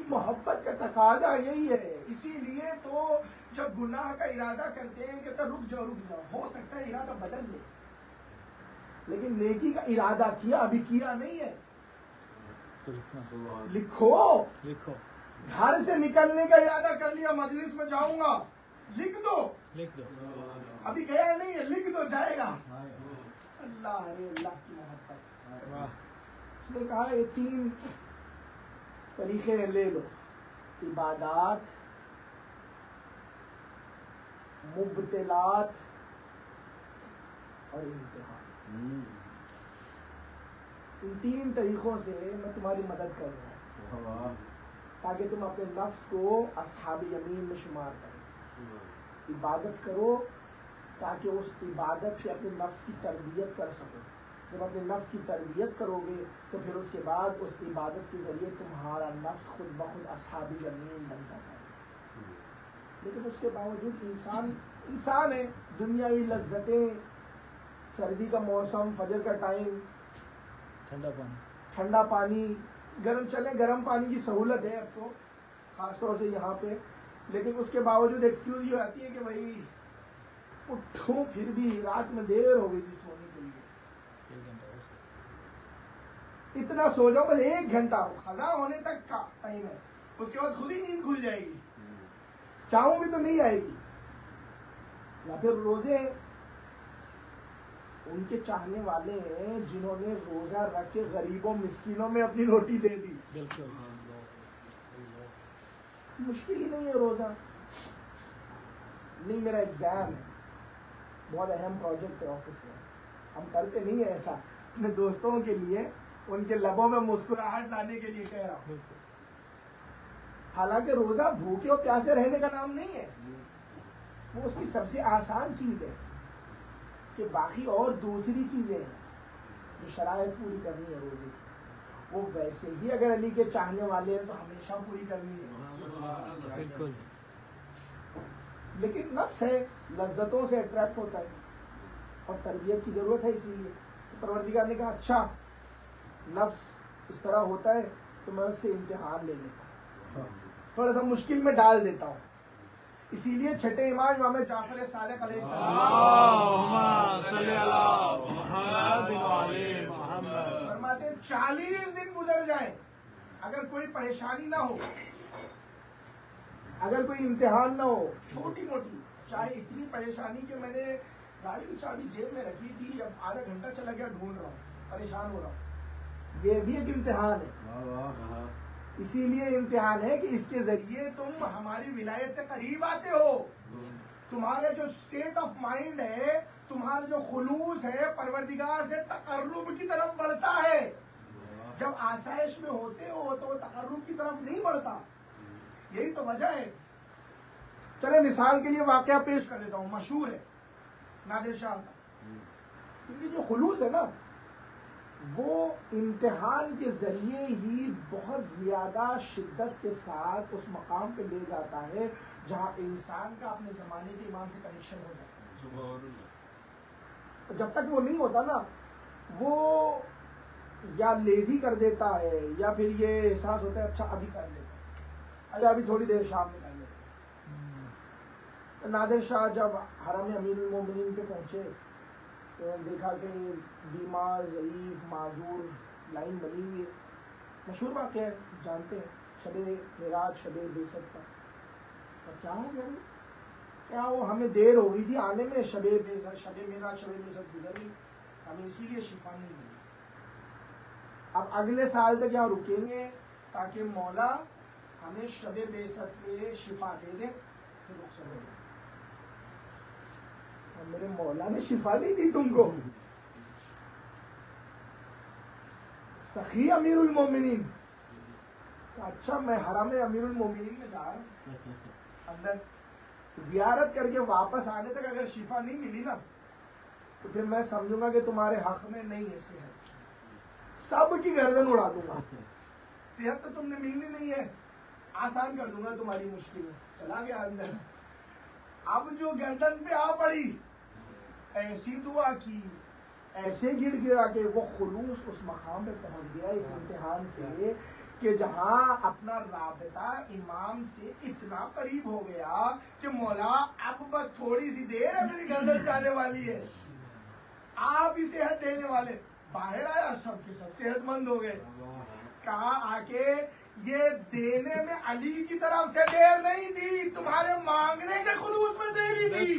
محبت کا تقاضا یہی ہے. اسی لیے تو جب گناہ کا ارادہ کرتے ہیں کہ تو رک جاؤ, ہو سکتا ہے ارادہ بدل دے, لیکن نیکی کا ارادہ کیا, ابھی کیا نہیں ہے. لکھو, گھر سے نکلنے کا ارادہ کر لیا, مجلس میں جاؤں گا, لکھ دو, ابھی گیا نہیں ہے, لکھ دو, جائے گا. اللہ ہے, اللہ کی محبت. اس نے کہا یہ 3 طریقے لے لو, عبادات, مبتلات اور امتحان. ان 3 طریقوں سے میں تمہاری مدد کر رہا ہوں تاکہ تم اپنے نفس کو اصحاب یمین میں شمار کرو. عبادت کرو تاکہ اس عبادت سے اپنے نفس کی تربیت کر سکو. جب اپنے نفس کی تربیت کرو گے تو پھر اس کے بعد اس عبادت کے ذریعے تمہارا نفس خود بخود اصحاب یمین بنتا ہے. لیکن اس کے باوجود انسان ہے, دنیاوی لذتیں, سردی کا موسم, فجر کا ٹائم, ٹھنڈا پانی, گرم پانی کی سہولت ہے اب تو خاص طور سے یہاں پہ, لیکن اس کے باوجود ایکسکیوز یہ آتی ہے کہ بھائی اٹھوں, پھر بھی رات میں دیر ہو گئی تھی سونے کے لیے, اتنا سو جاؤ بس 1 گھنٹہ, خزاں ہونے تک کا ٹائم ہے, اس کے بعد خود ہی نیند کھل جائے گی, چاہوں بھی تو نہیں آئے گی. یا پھر روزے, ان کے چاہنے والے ہیں جنہوں نے روزہ رکھ کے غریبوں مسکینوں میں اپنی روٹی دے دی. مشکل ہی نہیں ہے روزہ. نہیں میرا ایگزام ہے, بہت اہم پروجیکٹ ہے آفس میں. ہم کرتے نہیں ہیں ایسا, اپنے دوستوں کے لیے ان کے لبوں میں مسکراہٹ لانے کے لیے کہہ رہا ہوں. حالانکہ روزہ بھوکے اور پیاسے رہنے کا نام نہیں ہے, وہ اس کی سب سے آسان چیز ہے. کہ باقی اور دوسری چیزیں ہیں جو شرائط پوری کرنی ہے روزے کی, وہ ویسے ہی اگر علی کے چاہنے والے ہیں تو ہمیشہ پوری کرنی ہے. بالکل. لیکن نفس ہے, لذتوں سے اٹریکٹ ہوتا ہے اور تربیت کی ضرورت ہے. اسی لیے پروردگار نے کہا اچھا نفس اس طرح ہوتا ہے تو میں اس سے امتحان لے لیتا ہوں, تھوڑا سا مشکل میں ڈال دیتا ہوں. اسی لیے چھٹے امام جعفر صادق علیہ السلام فرماتے ہیں 40 دن گزر جائیں اگر کوئی پریشانی نہ ہو, اگر کوئی امتحان نہ ہو, چھوٹی موٹی, چاہے اتنی پریشانی کہ میں نے گاڑی کی چابی جیب میں رکھی تھی, اب آدھا گھنٹہ چلا گیا ڈھونڈ رہا ہوں, پریشان ہو رہا ہوں, یہ بھی ایک امتحان ہے. اسی لیے امتحان ہے کہ اس کے ذریعے تم ہماری ولایت سے قریب آتے ہو. تمہارا جو اسٹیٹ آف مائنڈ ہے, تمہارا جو خلوص ہے, پروردگار سے تقرب کی طرف بڑھتا ہے. جب آسائش میں ہوتے ہو تو وہ تقرب کی طرف نہیں بڑھتا. یہی تو وجہ ہے. چلے مثال کے لیے واقعہ پیش کر دیتا ہوں, مشہور ہے نادر شاہ کا. کیونکہ جو خلوص ہے نا وہ امتحان کے ذریعے ہی بہت زیادہ شدت کے ساتھ اس مقام پہ لے جاتا ہے جہاں انسان کا اپنے زمانے کے امام سے کنیکشن ہو جاتا ہے. جب تک وہ نہیں ہوتا نا, وہ یا لیزی کر دیتا ہے یا پھر یہ احساس ہوتا ہے اچھا ابھی کر لیتا ہے, اچھا ابھی تھوڑی دیر شام میں کر لیتا ہے. نادر شاہ جب حرم امیر المومنین پہ پہنچے تو دیکھا کہ بیمار, ضعیف, معذور لائن بنی ہوئی ہے. مشہور واقعہ ہے, جانتے ہیں, شب معراج, شب بعثت کا. اور کیا ہو گیا, کیا وہ ہمیں دیر ہو گئی تھی آنے میں, شب معراج, شب بعثت گزر گئی, ہمیں اسی لیے شفا نہیں ملی. اب اگلے سال تک یہاں رکیں گے تاکہ مولا ہمیں شب بعثت میں شفا دے دے, پھر رخصت ہو جائے. میرے مولا نے شفا نہیں دی تم کو. سخی امیر المومنین, اچھا میں حرم امیر المومنین میں جا رہا ہوں, اندر زیارت کر کے واپس آنے تک اگر شفا نہیں ملی نا تو پھر میں سمجھوں گا کہ تمہارے حق میں نہیں ہے صحت, سب کی گردن اڑا دوں گا. صحت تو تم نے ملنی نہیں ہے, آسان کر دوں گا تمہاری مشکل. چلا گیا اندر, اب جو گردن پہ آ پڑی, ایسی دعا کی, ایسے گڑ گڑا کے وہ خلوص اس مقام پہ پہنچ گیا اس امتحان سے کہ جہاں اپنا رابطہ امام سے اتنا قریب ہو گیا کہ مولا اب بس تھوڑی سی دیر ہے, میری گردن جانے والی ہے, آپ ہی صحت دینے والے. باہر آیا, سب کے سب صحت مند ہو گئے. کہا آ کے یہ دینے میں علی کی طرف سے دیر نہیں تھی, تمہارے مانگنے کے خلوص میں دیری تھی.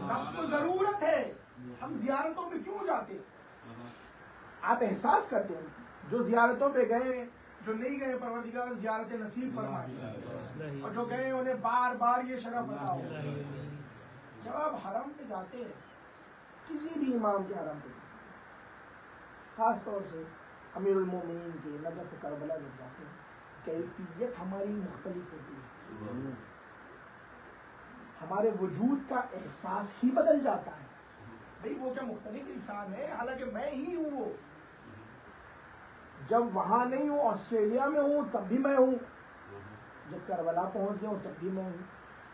نفس کو ضرورت ہے, ہم زیارتوں پہ کیوں جاتے ہیں؟ آپ احساس کرتے ہیں جو زیارتوں پہ گئے, جو نہیں گئے پروردگار زیارت نصیب فرمائے, اور جو گئے انہیں بار بار یہ شرف عطا ہو. جب آپ حرم پہ جاتے ہیں, کسی بھی امام کے حرم پہ, خاص طور سے امیر المومنین کے نجف کربلا جب جاتے ہیں, کیفیت ہماری مختلف ہوتی ہے. ہمارے وجود کا احساس ہی بدل جاتا ہے. بھئی وہ کیا مختلف انسان ہے, حالانکہ میں ہی ہوں. وہ جب وہاں نہیں ہوں, آسٹریلیا میں ہوں تب بھی میں ہوں, جب کربلا پہنچ گیا ہوں تب بھی میں ہوں.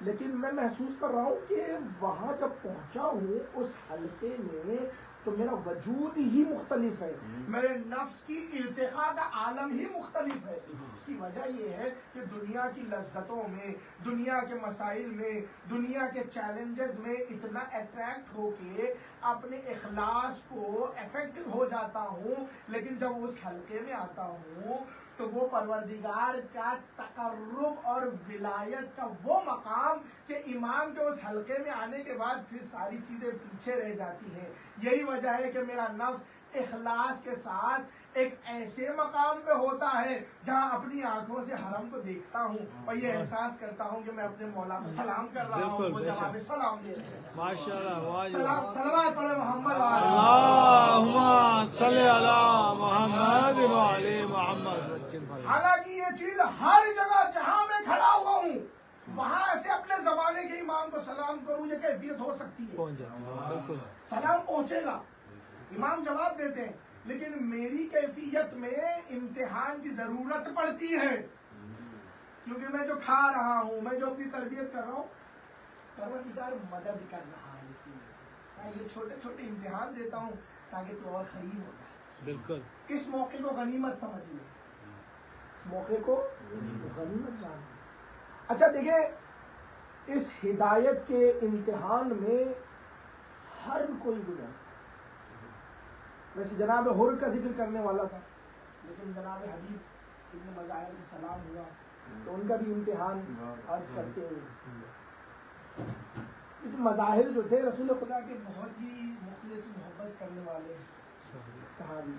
لیکن میں محسوس کر رہا ہوں کہ وہاں جب پہنچا ہوں اس حلقے میں تو میرا وجود ہی مختلف ہے, میرے نفس کی ارتقاء کا عالم ہی مختلف ہے. اس کی وجہ یہ ہے کہ دنیا کی لذتوں میں, دنیا کے مسائل میں, دنیا کے چیلنجز میں اتنا اٹریکٹ ہو کے اپنے اخلاص کو افیکٹ ہو جاتا ہوں. لیکن جب اس حلقے میں آتا ہوں تو وہ پروردگار کا تقرب اور ولایت کا وہ مقام کہ امام کے اس حلقے میں آنے کے بعد پھر ساری چیزیں پیچھے رہ جاتی ہیں. یہی وجہ ہے کہ میرا نفس اخلاص کے ساتھ ایک ایسے مقام پہ ہوتا ہے جہاں اپنی آنکھوں سے حرم کو دیکھتا ہوں اور یہ احساس کرتا ہوں کہ میں اپنے مولا کو سلام کر رہا ہوں, وہ جواب سلام دے رہے ہیں. ماشاءاللہ. صلوات پڑھے محمد اللہم صلی علی محمد وعلی محمد. حالانکہ یہ چیز ہر جگہ جہاں میں کھڑا ہوا ہوں وہاں سے اپنے زمانے کے امام کو سلام کروں, یہ کیفیت ہو سکتی ہے. سلام پہنچے گا, امام جواب دیتے ہیں, لیکن میری کیفیت میں امتحان کی ضرورت پڑتی ہے, کیونکہ میں جو کھا رہا ہوں, میں جو اپنی تربیت کر رہا ہوں, پروردگار مدد کر رہا ہے. اس لیے میں یہ چھوٹے چھوٹے امتحان دیتا ہوں تاکہ تو اور قریب ہو جائے. بالکل. اس موقع کو غنیمت سمجھ لیں, اس موقع کو غنیمت جان لیں. اچھا دیکھیں, اس ہدایت کے امتحان میں ہر کوئی گزرا. ویسے جناب حر کا ذکر کرنے والا تھا, لیکن جناب حبیب ابن مظاہر کا سلام ہوا تو ان کا بھی امتحان عرض کرتے ہوئے. مظاہر جو تھے رسول خدا کے بہت ہی مخلص محبت کرنے والے صحابی,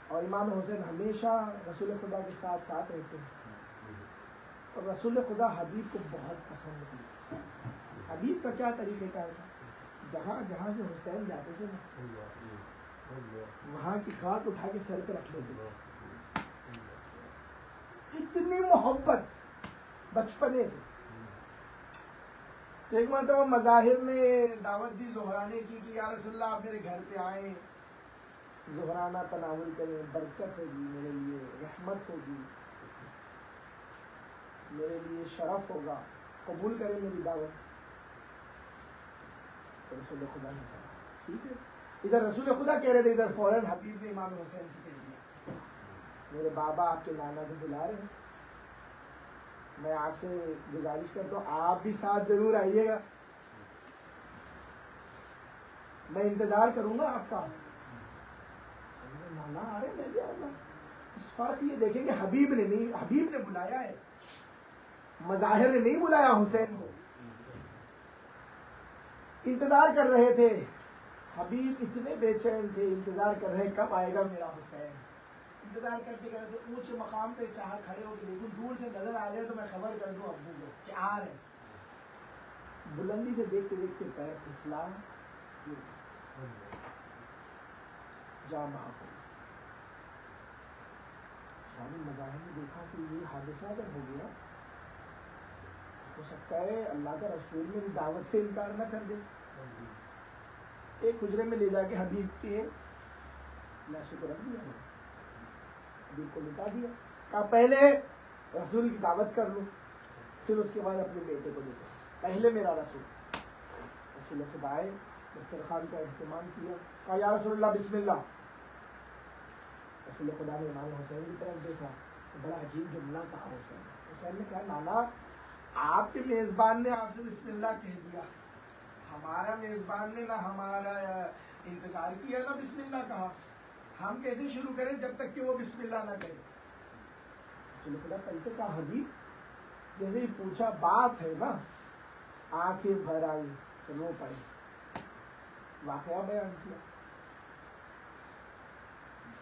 اور امام حسین ہمیشہ رسول خدا کے ساتھ ساتھ رہتے ہیں, اور رسول خدا حبیب کو بہت پسند تھی. حبیب کا کیا طریقہ کار تھا, جہاں جہاں سے حسین جاتے تھے نا وہاں کی خاک اٹھا کے سر پہ رکھ لیتے. اتنی محبت بچپنے سے. ایک مرتبہ مظاہر نے دعوت دی زہرانے کی کہ یا رسول اللہ آپ میرے گھر پہ آئیں, زہرانہ تناول کریں, برکت ہوگی میرے لیے, رحمت ہوگی, میرے لیے شرف ہوگا, قبول کریں میری دعوت. رسول خدا نے کہا ٹھیک ہے. ادھر رسول خدا کہہ رہے تھے, ادھر فوراً حبیب نے امام حسین سے کہہ دیا میرے بابا آپ کے نانا کو بلا رہے ہیں, میں آپ سے گزارش کرتا ہوں آپ بھی ساتھ ضرور آئیے گا, میں انتظار کروں گا آپ کا. نانا آ رہے میں بھی آؤں گا. اس فرق یہ دیکھیں کہ حبیب نے نہیں, حبیب نے بلایا ہے, مظاہر نے نہیں بلایا حسین کو. انتظار کر رہے تھے, حبیب اتنے بے چین تھے, انتظار کر رہے کب آئے گا میرا حسین. انتظار کرتے کرتے اونچے مقام پہ چاہ کھڑے ہو کے دیکھوں, دور سے نظر آ رہے تو میں خبر کر دوں ابو کو کہ آ رہے. بلندی سے دیکھتے دیکھتے پیر پھسلا, جا محفوظ. شامی مظاہر نے دیکھا کہ یہ حادثہ اگر ہو گیا ہو سکتا ہے اللہ کا رسول میری دعوت سے انکار نہ کر دے. ایک حجرے میں لے جا کے حبیب کے لاشوں کو رکھ دیا, حبیب کو لٹا دیا, کہا پہلے رسول کی دعوت کر لوں, پھر اس کے بعد اپنے بیٹے کو دیتا, پہلے میرا رسول. رسول خدا آئے, دسترخوان کا اہتمام کیا, کہا یا رسول اللہ بسم اللہ. رسول خدا نے امام حسین کی طرف دیکھا, بڑا عجیب جملہ کہا حسین. حسین نے کہا نانا آپ کے میزبان نے آپ سے بسم اللہ کہہ دیا, ہمارا میزبان نے نہ ہمارا انتظار کیا نہ بسم اللہ کہا, ہم کیسے شروع کریں جب تک کہ وہ بسم اللہ نہ کرے. رسول خدا کہتے کہا حبیب جیسے ہی پوچھا بات ہے نا, آنکھیں بھر آئی, رو پڑے, واقعہ بیان کیا.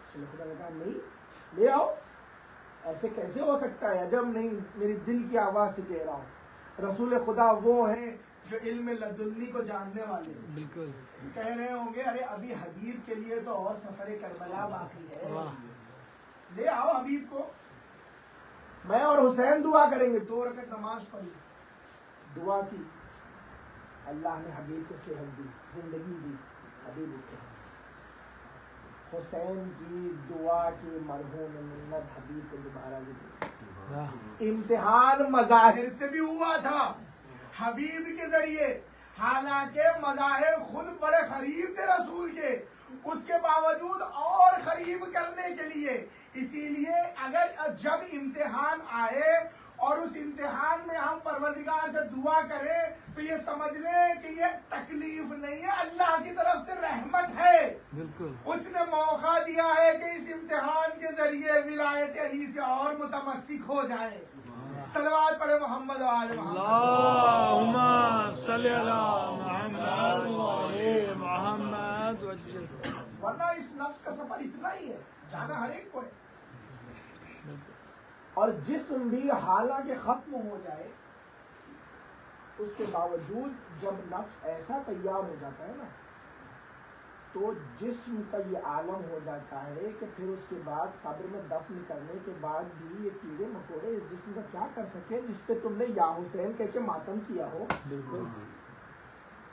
رسول خدا نے کہا نہیں لے آؤ, ایسے کیسے ہو سکتا ہے, عجب نہیں, میری دل کی آواز سے کہہ رہا ہوں. رسول خدا وہ ہیں جو علم لدنی کو جاننے والے. بالکل. کہہ رہے ہوں گے ارے ابھی حبیب کے لیے تو اور سفر کربلا باقی ہے, لے آؤ حبیب کو. میں اور حسین دعا کریں گے. 2 رکعت نماز پڑھی, دعا کی, اللہ نے حبیب کو صحت دی, زندگی دی, حبیب اٹھے. حسین کی دعا کی مرہون منت حبیب کو دوبارہ دی. امتحان مظاہر سے بھی ہوا تھا حبیب کے ذریعے, حالانکہ مظاہر خود بڑے قریب تھے رسول کے, اس کے باوجود اور قریب کرنے کے لیے. اسی لیے اگر جب امتحان آئے اور اس امتحان میں ہم پروردگار سے دعا کریں تو یہ سمجھ لیں کہ یہ تکلیف نہیں ہے, اللہ کی طرف سے رحمت ہے. بالکل. اس نے موقع دیا ہے کہ اس امتحان کے ذریعے ذریعے ولایت علی سے اور متمسک ہو جائیں. صلوات پڑھے محمد و آل محمد. اللهم صل على محمد وعلى محمد وجل. ورنہ اس نفس کا سفر اتنا ہی ہے، جانا ہر ایک کو ہے. اور جسم بھی حالانکہ ختم ہو جائے اس کے باوجود جب نفس ایسا تیار ہو جاتا ہے نا تو جسم کا یہ عالم ہو جاتا ہے کہ پھر اس کے بعد قبر میں دفن کرنے کے بعد بھی یہ کیڑے مکوڑے اس جسم کا کیا کر سکے جس پہ تم نے یا حسین کہہ کے ماتم کیا ہو.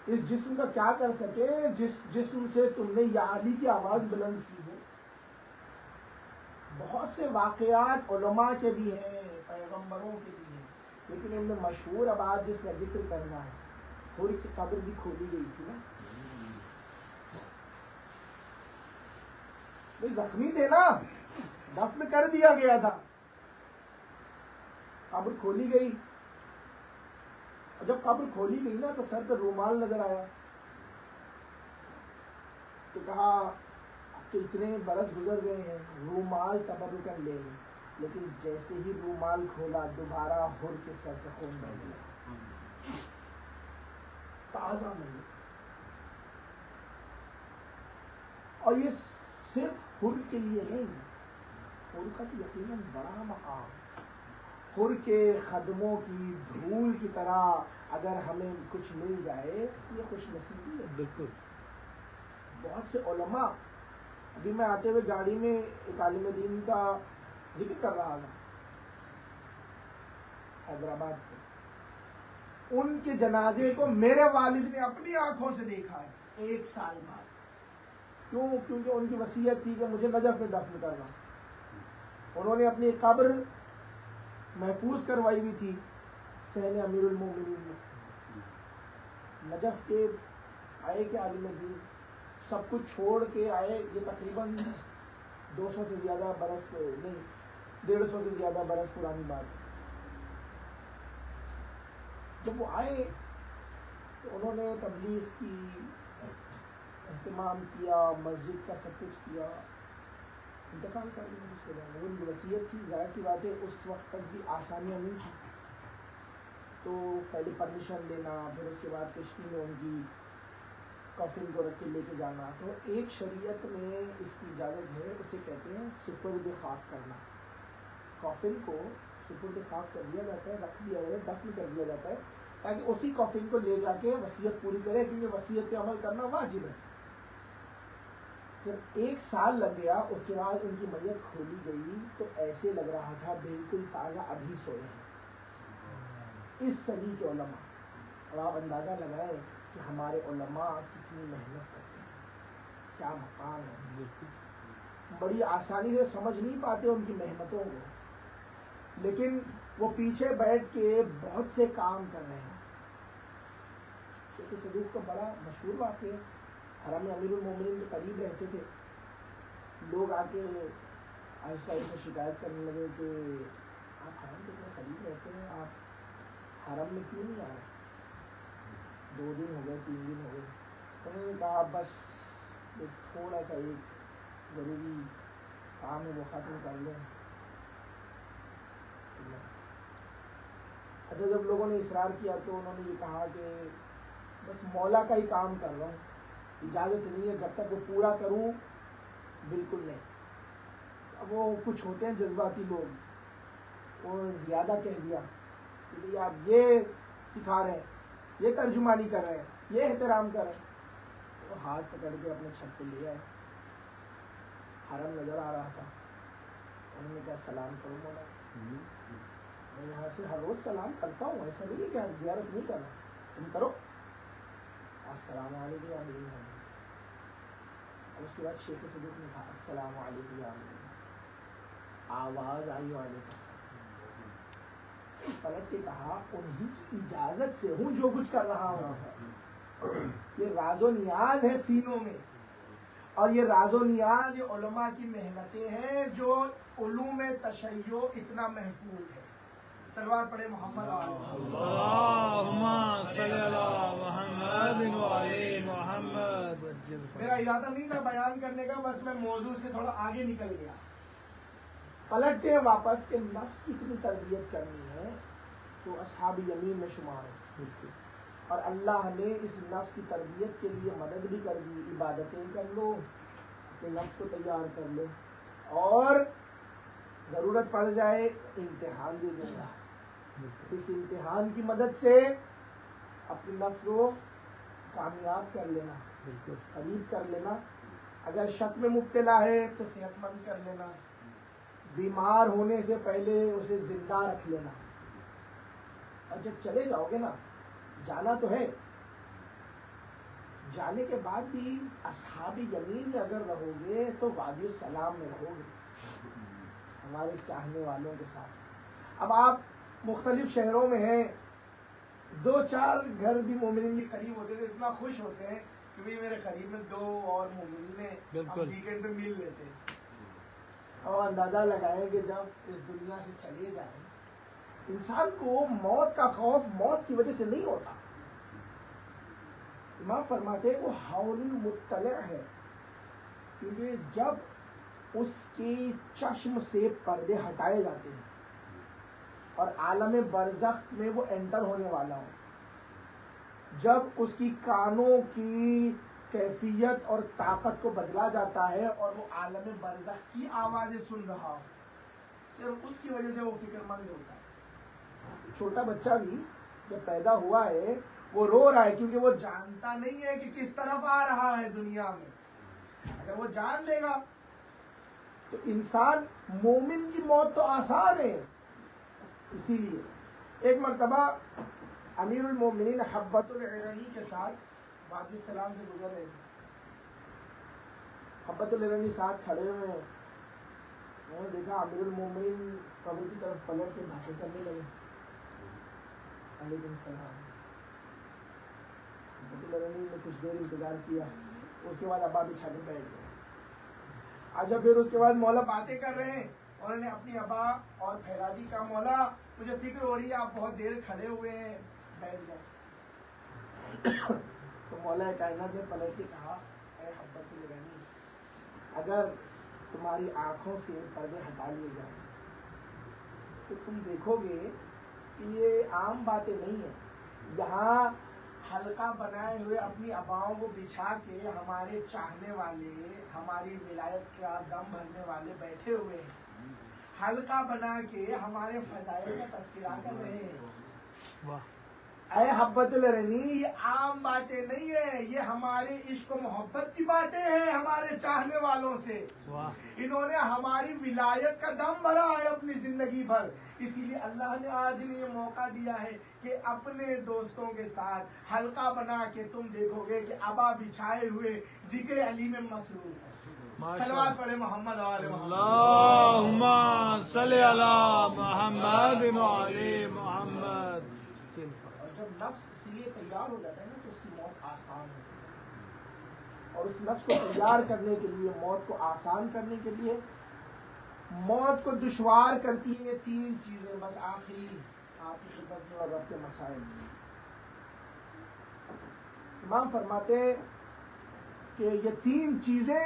اس جسم کا کیا کر سکے جس جسم سے تم نے یا علی کی آواز بلند کی ہو. بہت سے واقعات علماء کے بھی ہیں، پیغمبروں کے بھی ہیں، لیکن ان میں مشہور بات جس کا ذکر کرنا ہے، حور کی قبر بھی کھولی گئی تھی نا. زخمی تھے نا، دفن کر دیا گیا تھا، قبر کھولی گئی. جب قبر کھولی گئی نا تو سر پہ رومال نظر آیا تو کہا کہ اتنے برس گزر گئے ہیں رومال تبرکن لے لیں، لیکن جیسے ہی رومال کھولا دوبارہ حور کے سر سے خون بہ گیا، تازہ نہیں. اور یہ صرف حور کے لیے نہیں، حور کا تو یقیناً بڑا مقام. حور کے خدموں کی دھول کی طرح اگر ہمیں کچھ مل جائے یہ خوش نصیبی ہے. بالکل. بہت سے علماء، ابھی میں آتے ہوئے گاڑی میں ایک عالم دین کا ذکر کر رہا تھا حیدرآباد میں، ان کے جنازے کو میرے والد نے اپنی آنکھوں سے دیکھا ہے 1 سال بعد. کیوں؟ کیونکہ ان کی وصیت تھی کہ مجھے نجف میں دفن کرنا. انہوں نے اپنی قبر محفوظ کروائی ہوئی تھی صحن امیر المومنین میں. نجف کے آئے کہ عالم دین سب کچھ چھوڑ کے آئے. یہ تقریباً 200 سے زیادہ برس نہیں 150 سے زیادہ برس پرانی بات ہے. جب وہ آئے تو انہوں نے تبلیغ کی، اہتمام کیا، مسجد کا سب کچھ کیا، انتقال کر دیا اس کے بعد. وہ ان کی وصیت تھی، ظاہر سی بات ہے اس وقت تک بھی آسانیاں نہیں تھیں، تو پہلے پرمیشن لینا، پھر اس کے بعد کشتی میں ان کی کفن کو رکھ کے لے کے جانا. تو ایک شریعت میں اس کی اجازت ہے، اسے کہتے ہیں سپرد خاک کرنا. کفن کو سپرد خاک کر دیا جاتا ہے، رکھ دیا جاتا ہے، دفن کر دیا جاتا ہے تاکہ اسی کفن کو لے جا کے وصیت پوری کرے، کیونکہ وصیت پہ عمل کرنا واجب ہے. جب 1 سال لگ گیا اس کے بعد ان کی میت کھولی گئی تو ایسے لگ رہا تھا بالکل تازہ ابھی سوئے ہیں. اس صدی کے علماء، اور آپ اندازہ لگائیں کہ ہمارے علماء کتنی محنت کرتے ہیں، کیا مقام ہے. بڑی آسانی سے سمجھ نہیں پاتے ان کی محنتوں کو، لیکن وہ پیچھے بیٹھ کے بہت سے کام کر رہے ہیں. شیخ صدوق کا بڑا مشہور واقعہ ہے. حرم امیر المومنین کے قریب رہتے تھے، لوگ آ کے آہستہ آہستہ شکایت کرنے لگے کہ آپ حرم کے اتنے قریب رہتے ہیں، آپ حرم میں کیوں نہیں آ رہے؟ 2 دن ہو گئے، 3 دن ہو گئے. انہوں نے کہا بس تھوڑا سا ایک ضروری کام ہے وہ ختم کر لیں. اچھا جب لوگوں نے اصرار کیا تو انہوں نے یہ کہا کہ بس مولا کا ہی کام کر رہا ہوں، اجازت نہیں ہے جب تک وہ پورا کروں. بالکل نہیں. اب وہ کچھ ہوتے ہیں جذباتی لوگ، وہ زیادہ کہہ دیا کہ آپ یہ سکھا رہے ہیں، یہ ترجمانی کر رہے ہیں، یہ احترام کر رہے ہیں. وہ ہاتھ پکڑ کے اپنے چھت پہ لے آئے. حرم نظر آ رہا تھا. انہوں نے کہا سلام کرو مولا. میں یہاں سے ہر روز سلام کرتا ہوں، ایسا نہیں کہ زیارت نہیں کر رہا، تم کرو. السلام علیکم یا علیہ. اس کے بعد شیخ صدوق نے کہا السلام علیکم یا علیہ. آواز آئی وعلیکم السلام. پلٹ کے کہا انہی کی اجازت سے ہوں جو کچھ کر رہا ہوں. یہ راز و نیاز ہے سینوں میں، اور یہ راز و نیاز یہ علماء کی محنتیں ہیں جو علوم تشیع اتنا محفوظ ہے. صلوات پڑھے محمد. اللهم صل على محمد وعلى محمد. میرا ارادہ نہیں تھا بیان کرنے کا، بس میں موضوع سے تھوڑا آگے نکل گیا. پلٹتے ہیں واپس کہ نفس کی اتنی تربیت کرنی ہے تو اصحاب یمین میں شمار ہے. اور اللہ نے اس نفس کی تربیت کے لیے مدد بھی کر دی. عبادتیں کر لو، اپنے نفس کو تیار کر لو، اور ضرورت پڑ جائے امتحان بھی دے گا. اس امتحان کی مدد سے اپنے نفس کو کامیاب کر لینا، قریب کر لینا. اگر شک میں مبتلا ہے تو صحت مند کر لینا، بیمار ہونے سے پہلے اسے زندہ رکھ لینا. اور جب چلے جاؤ گے نا، جانا تو ہے، جانے کے بعد بھی اصحاب یمین میں اگر رہو گے تو وادی السلام میں رہو گے ہمارے چاہنے والوں کے ساتھ. اب آپ مختلف شہروں میں ہیں، 2-4 گھر بھی مومنین کے قریب ہوتے تھے، اتنا خوش ہوتے ہیں کہ بھئی میرے قریب میں 2 اور مومنین ہیں، ہم ویکینڈ پہ مل لیتے ہیں. اور اندازہ لگائیں کہ جب اس دنیا سے چلے جائیں، انسان کو موت کا خوف موت کی وجہ سے نہیں ہوتا. امام فرماتے ہیں وہ حول المطلع ہے، کیونکہ جب اس کی چشم سے پردے ہٹائے جاتے ہیں اور عالم برزخ میں وہ انٹر ہونے والا ہو، جب اس کی کانوں کی کیفیت اور طاقت کو بدلا جاتا ہے اور وہ عالم برزخ کی آوازیں سن رہا ہو، صرف اس کی وجہ سے وہ فکر مند ہوتا ہے. چھوٹا بچہ بھی جب پیدا ہوا ہے وہ رو رہا ہے کیونکہ وہ جانتا نہیں ہے کہ کس طرف آ رہا ہے دنیا میں. اگر وہ جان لے گا تو انسان مومن کی موت تو آسان ہے. اسی لیے ایک مرتبہ امیر المومنین حبت العرنی کے ساتھ وادی السلام سے گزر رہے تھے. حبت العرنی ساتھ کھڑے ہوئے ہیں، میں نے دیکھا امیر المومنین قبر کی طرف پلٹ کے باتیں کرنے لگے. علیکم السلام. حبت العرنی نے کچھ دیر انتظار کیا، اس کے بعد ابا بچھا کے بیٹھ گئے. اچھا پھر اس کے بعد مولا باتیں کر رہے ہیں، انہوں نے اپنی ابا اور پھیلا دی. کہا مولا مجھے فکر ہو رہی ہے، آپ بہت دیر کھڑے ہوئے ہیں، بیٹھ جائیں. تو مولا کائنات نے پلٹ کے کہا اے حبت العرنی، اگر تمہاری آنکھوں سے پردے ہٹا لیے جائیں تو تم دیکھو گے کہ یہ عام باتیں نہیں ہیں. یہاں حلقہ بنائے ہوئے اپنی اباؤں کو بچھا کے ہمارے چاہنے والے، ہماری ولایت کا دم بھرنے والے بیٹھے ہوئے ہیں، حلقہ بنا کے ہمارے فضائل کا تذکرہ کر رہے ہیں. اے حبت العرنی، یہ عام باتیں نہیں ہیں، یہ ہمارے عشق و محبت کی باتیں ہیں ہمارے چاہنے والوں سے. انہوں نے ہماری ولایت کا دم بھرا ہے اپنی زندگی بھر. اسی لیے اللہ نے آج انہیں یہ موقع دیا ہے کہ اپنے دوستوں کے ساتھ حلقہ بنا کے تم دیکھو گے کہ ابا بچھائے ہوئے ذکر علی میں مصروف ہے. صلوات پڑھے محمد آل محمد. اللہم صلی علی محمد وعلی محمد. اور جب نفس اس لیے تیار ہو جاتا ہے نا تو اس کی موت آسان ہوتی ہے. اور اس نفس کو تیار کرنے کے لیے، موت کو آسان کرنے کے لیے، موت کو دشوار کرتی ہے یہ 3 چیزیں. بس آخری آپ کی خدمت میں اور رب کے مسائل. امام فرماتے ہیں کہ یہ 3 چیزیں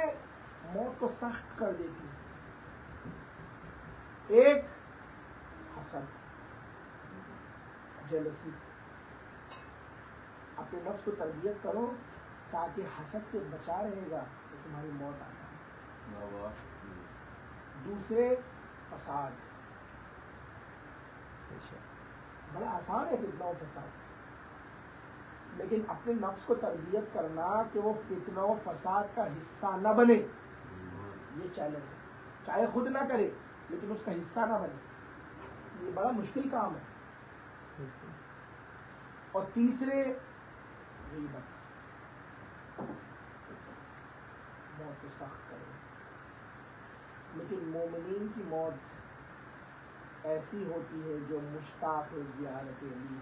موت کو سخت کر دیتی ہیں. ایک حسد، جیلسی. اپنے نفس کو تربیت کرو تاکہ حسد سے بچا رہے گا تو تمہاری موت آسان. دوسرے فساد، بڑا آسان ہے فتنہ و فساد، لیکن اپنے نفس کو تربیت کرنا کہ وہ فتنہ و فساد کا حصہ نہ بنے، یہ چیلنج ہے. چاہے خود نہ کرے لیکن اس کا حصہ نہ بنے، یہ بڑا مشکل کام ہے. اور تیسرے غیبت، موت کو سخت کرے. لیکن مومنین کی موت ایسی ہوتی ہے جو مشتاق زیارت علی،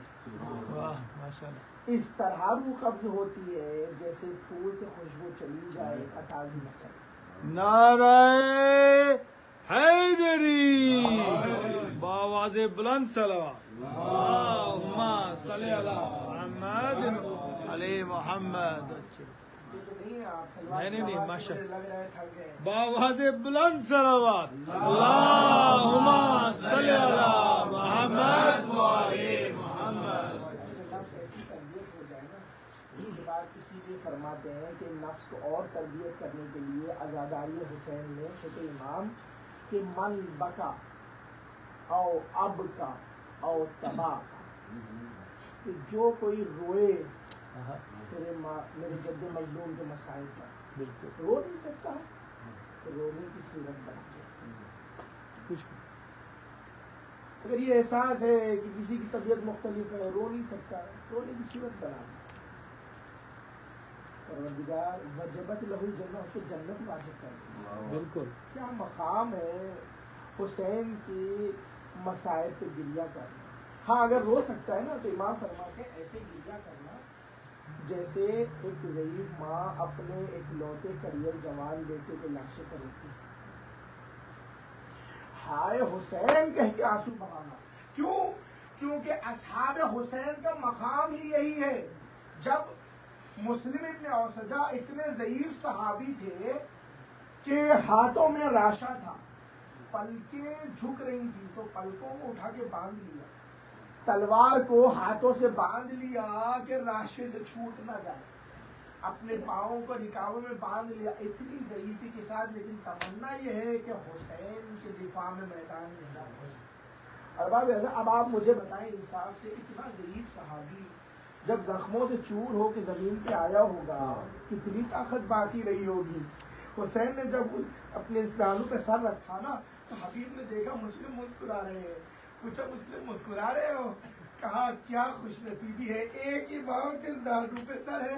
اس طرح روح قبض ہوتی ہے جیسے پھول سے خوشبو چلی جائے، تازی نہ چلے. نعرہ حیدری بآواز بلند صلوات. اللہم صلی علی محمد علی محمد. نہیں ماشاء اللہ، بآواز بلند صلوات. اللہ فرماتے ہیں کہ نفس کو اور تربیت کرنے کے لیے عزاداری حسین نے چھوٹے امام کہ من بکا او اب کا او تباہ کا، کہ جو کوئی روئے میرے جد مظلوم کے مسائل پر، بالکل رو نہیں سکتا تو رونے کی صورت بنا کچھ، اگر یہ احساس ہے کہ کسی کی طبیعت مختلف ہے رو نہیں سکتا رونے کی صورت بنا، پروردگار وجبت لہ الجنہ، اس کو جنت واجب کر دی. بالکل کیا مقام ہے حسین کی مسائل پہ گریہ کرنا. ہاں اگر رو سکتا ہے نا تو امام فرماتے ہیں ایسے گریہ کرنا جیسے ایک ضعیف ماں اپنے ایک لوتے کریئر جوان بیٹے کے لاشے پر روتی ہے. ہائے حسین کہہ کے آنسو بہانا. کیوں؟ کیونکہ اصحاب حسین کا مقام ہی یہی ہے. جب مسلم ابن اوسجہ اتنے ضعیف صحابی تھے کہ ہاتھوں میں راشا تھا، پلکیں جھک رہی تھی تو پلکوں کو اٹھا کے باندھ لیا، تلوار کو ہاتھوں سے باندھ لیا کہ راشے سے چھوٹ نہ جائے، اپنے پاؤں کو نکاحوں میں باندھ لیا. اتنی ضعیفی کے ساتھ، لیکن تمنا یہ ہے کہ حسین کے دفاع میں میدان میں. اب آپ مجھے بتائیں انصاف سے، اتنا ضعیف صحابی جب زخموں سے چور ہو کے زمین پہ آیا ہوگا کتنی طاقت باقی رہی ہوگی. حسین نے جب اپنے زانو پہ سر رکھا نا تو حبیب نے دیکھا مسلم مسکرا رہے ہیں. پوچھا مسلم مسکرا رہے ہو؟ کہا کیا خوش نصیبی ہے، ایک امام کے زانو پہ سر ہے،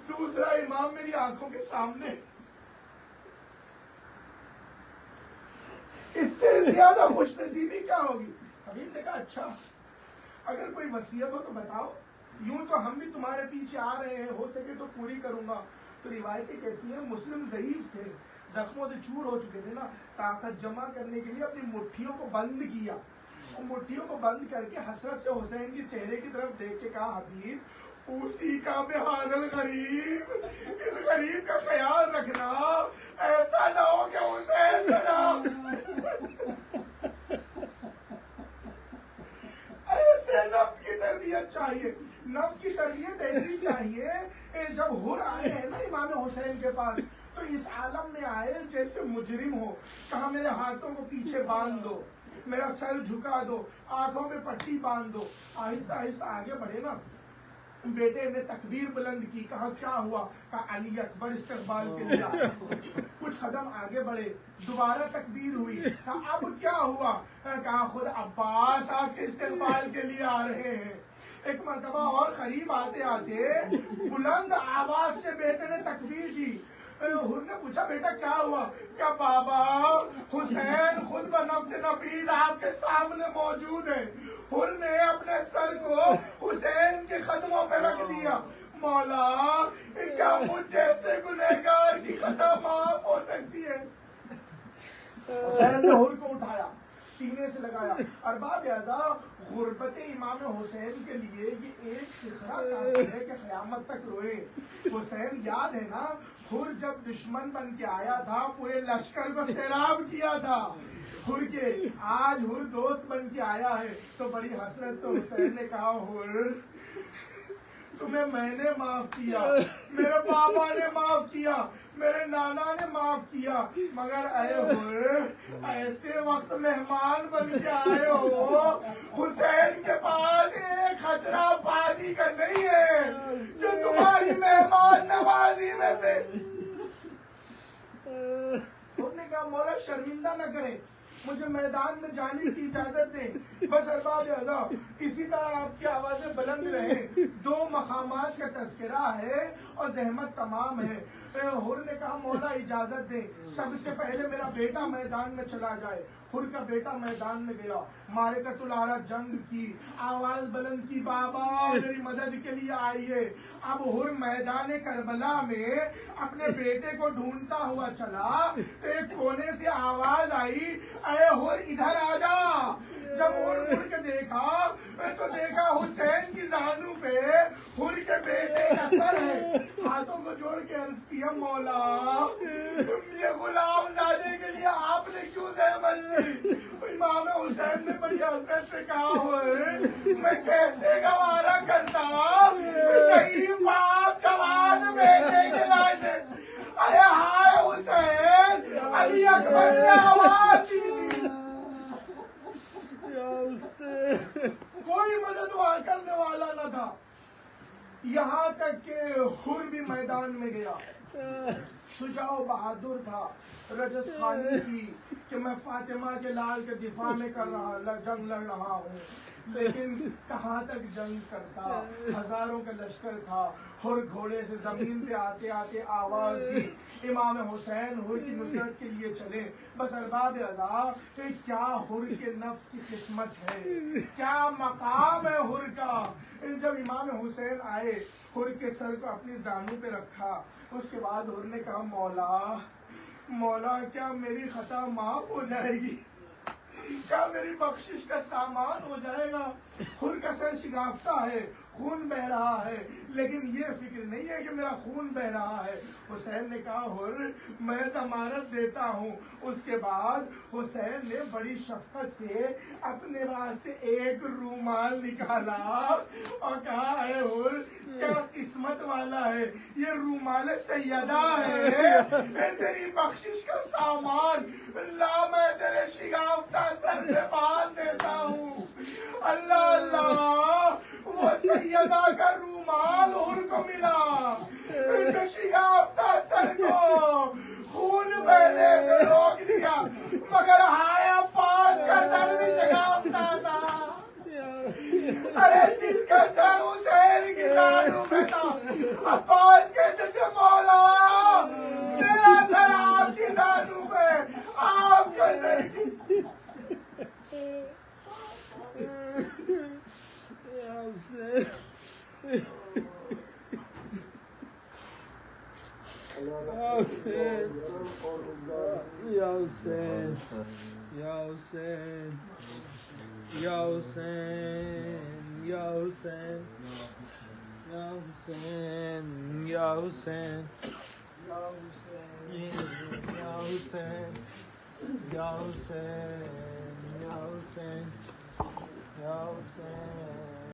دوسرا امام میری آنکھوں کے سامنے. اس سے زیادہ خوش نصیبی کیا ہوگی؟ حبیب نے کہا اچھا اگر کوئی وصیت ہو تو بتاؤ، یوں تو ہم بھی تمہارے پیچھے آ رہے ہیں، ہو سکے تو پوری کروں گا. تو روایتیں کہتی ہیں مسلم ضعیف تھے، زخموں سے چور ہو چکے تھے نا، طاقت جمع کرنے کے لیے اپنی مٹھیوں کو بند کیا، مٹھیوں کو بند کر کے حسرت سے حسین کے چہرے کی طرف دیکھ کے کہا حبیب اسی کا بحال الغریب، اس غریب کا خیال رکھنا، ایسا نہ ہو کہ حسین ایسے نفس کی تربیت چاہیے. نفس کی تربیت ایسی چاہیے جب حر آئے ہیں نا امام حسین کے پاس تو اس عالم میں آئے جیسے مجرم ہو. کہا میرے ہاتھوں کو پیچھے باندھ دو، میرا سر جھکا دو، آنکھوں میں پٹی باندھ دو. آہستہ آہستہ آگے بڑھے نا، بیٹے نے تکبیر بلند کی. کہا کیا ہوا؟ کہا علی اکبر استقبال کے لیے آیا. کچھ قدم آگے بڑھے، دوبارہ تکبیر ہوئی. کہا اب کیا ہوا؟ کہا خود عباس آپ کے استقبال کے لیے آ رہے ہیں. ایک مرتبہ اور قریب آتے آتے بلند آواز سے بیٹے نے تکبیر کی. حر نے پوچھا بیٹا کیا ہوا؟ کیا بابا حسین خود بنفس نفیس آپ کے سامنے موجود ہے. حر نے اپنے سر کو حسین کے قدموں پہ رکھ دیا. مولا کیا مجھ جیسے گنہگار کی خطا معاف ہو سکتی ہے؟ حسین نے حر کو اٹھایا، سینے سے لگایا. ارباب اعضاء غربت امام حسین کے لیے یہ ایک فخرہ کافی ہے کہ قیامت تک روئے. حسین یاد ہے نا، حر جب دشمن بن کے آیا تھا پورے لشکر کو سیراب کیا تھا. حر کے آج حر دوست بن کے آیا ہے تو بڑی حسرت. تو حسین نے کہا حر تمہیں میں نے معاف کیا، میرے بابا نے معاف کیا، میرے نانا نے معاف کیا، مگر اے حر ایسے وقت مہمان بن کے آئے ہو حسین کے پاس ایک خطرہ پانی کا نہیں ہے جو تمہاری مہمان نوازی میں حر نے کہا مولا شرمندہ نہ کریں، مجھے میدان میں جانے کی اجازت دیں. بس ارباب اعضاء اسی طرح آپ کی آوازیں بلند رہیں. 2 مقامات کا تذکرہ ہے اور زحمت تمام ہے. حر نے کہا مولا اجازت دیں، سب سے پہلے میرا بیٹا میدان میں چلا جائے. حر کا بیٹا میدان میں گیا، معرکۃ العراق جنگ کی، آواز بلند کی بابا میری مدد کے لیے آئیے. اب حر میدان کربلا میں اپنے بیٹے کو ڈھونڈتا ہوا چلا. ایک کونے سے آواز آئی اے حر ادھر آ جا. جب حر مڑ کے دیکھا تو دیکھا حسین کی زانو پہ حر کے بیٹے کا سر ہے. ہاتھوں کو جوڑ کے عرض کیا مولا یہ غلام زادے کے لیے آپ نے کیوں زحمت دی؟ امام حسین نے بڑی حسرت سے کہا حر میں کیسے گوارا کرتا صحیح باپ جوان بیٹے کے آواز دی تھی، یا حسین، کوئی مدد وہاں کرنے والا نہ تھا، یہاں تک کہ حر بھی میدان میں گیا، شجاع و بہادر تھا، رجس خانی تھی کہ میں فاطمہ کے لال کے دفاع میں جنگ لڑ رہا ہوں، لیکن کہاں تک جنگ کرتا، ہزاروں کا لشکر تھا، حر گھوڑے سے زمین پہ آتے آتے آواز دی، امام حسین حر کی نصرت کے لیے چلے، بس ارباب اعضاء کہ کیا حر کے نفس کی قسمت ہے، کیا مقام ہے حر کا۔ جب امام حسین آئے، حر کے سر کو اپنی زانو پہ رکھا، اس کے بعد حر نے کہا مولا مولا کیا میری خطا معاف ہو جائے گی، کیا میری بخشش کا سامان ہو جائے گا۔ حر کا سر شگافتہ ہے، خون بہ رہا ہے، لیکن یہ فکر نہیں ہے کہ میرا خون بہ رہا ہے۔ حسین نے کہا حر میں ضمانت دیتا ہوں۔ اس کے بعد حسین نے بڑی شفقت سے اپنے پاس سے ایک رومال نکالا اور کہا اے حر کیا قسمت والا ہے، یہ رومال سیدہ ہے، تیری بخشش کا سامان لا، میں تیرے شگافتہ سر سے باندھ دیتا ہوں۔ اللہ اللہ، وہ سیدہ کا رومال حر کو ملا، جو شگافتہ سر کو خون بہنے سے روک دیا، مگر ہایا پاس کا سر بھی شگافتہ تھا۔ ارے جس کا سر حسین کی زانو میں تھا، عباس کہتے تھے مولا میرا سر آپ کی زانو پہ، آپ کا سر کس یا حسین، یا حسین، یا حسین، یا حسین، یا حسین، یا حسین، یا حسین، یا حسین، یا حسین، یا حسین، یا حسین، یا حسین،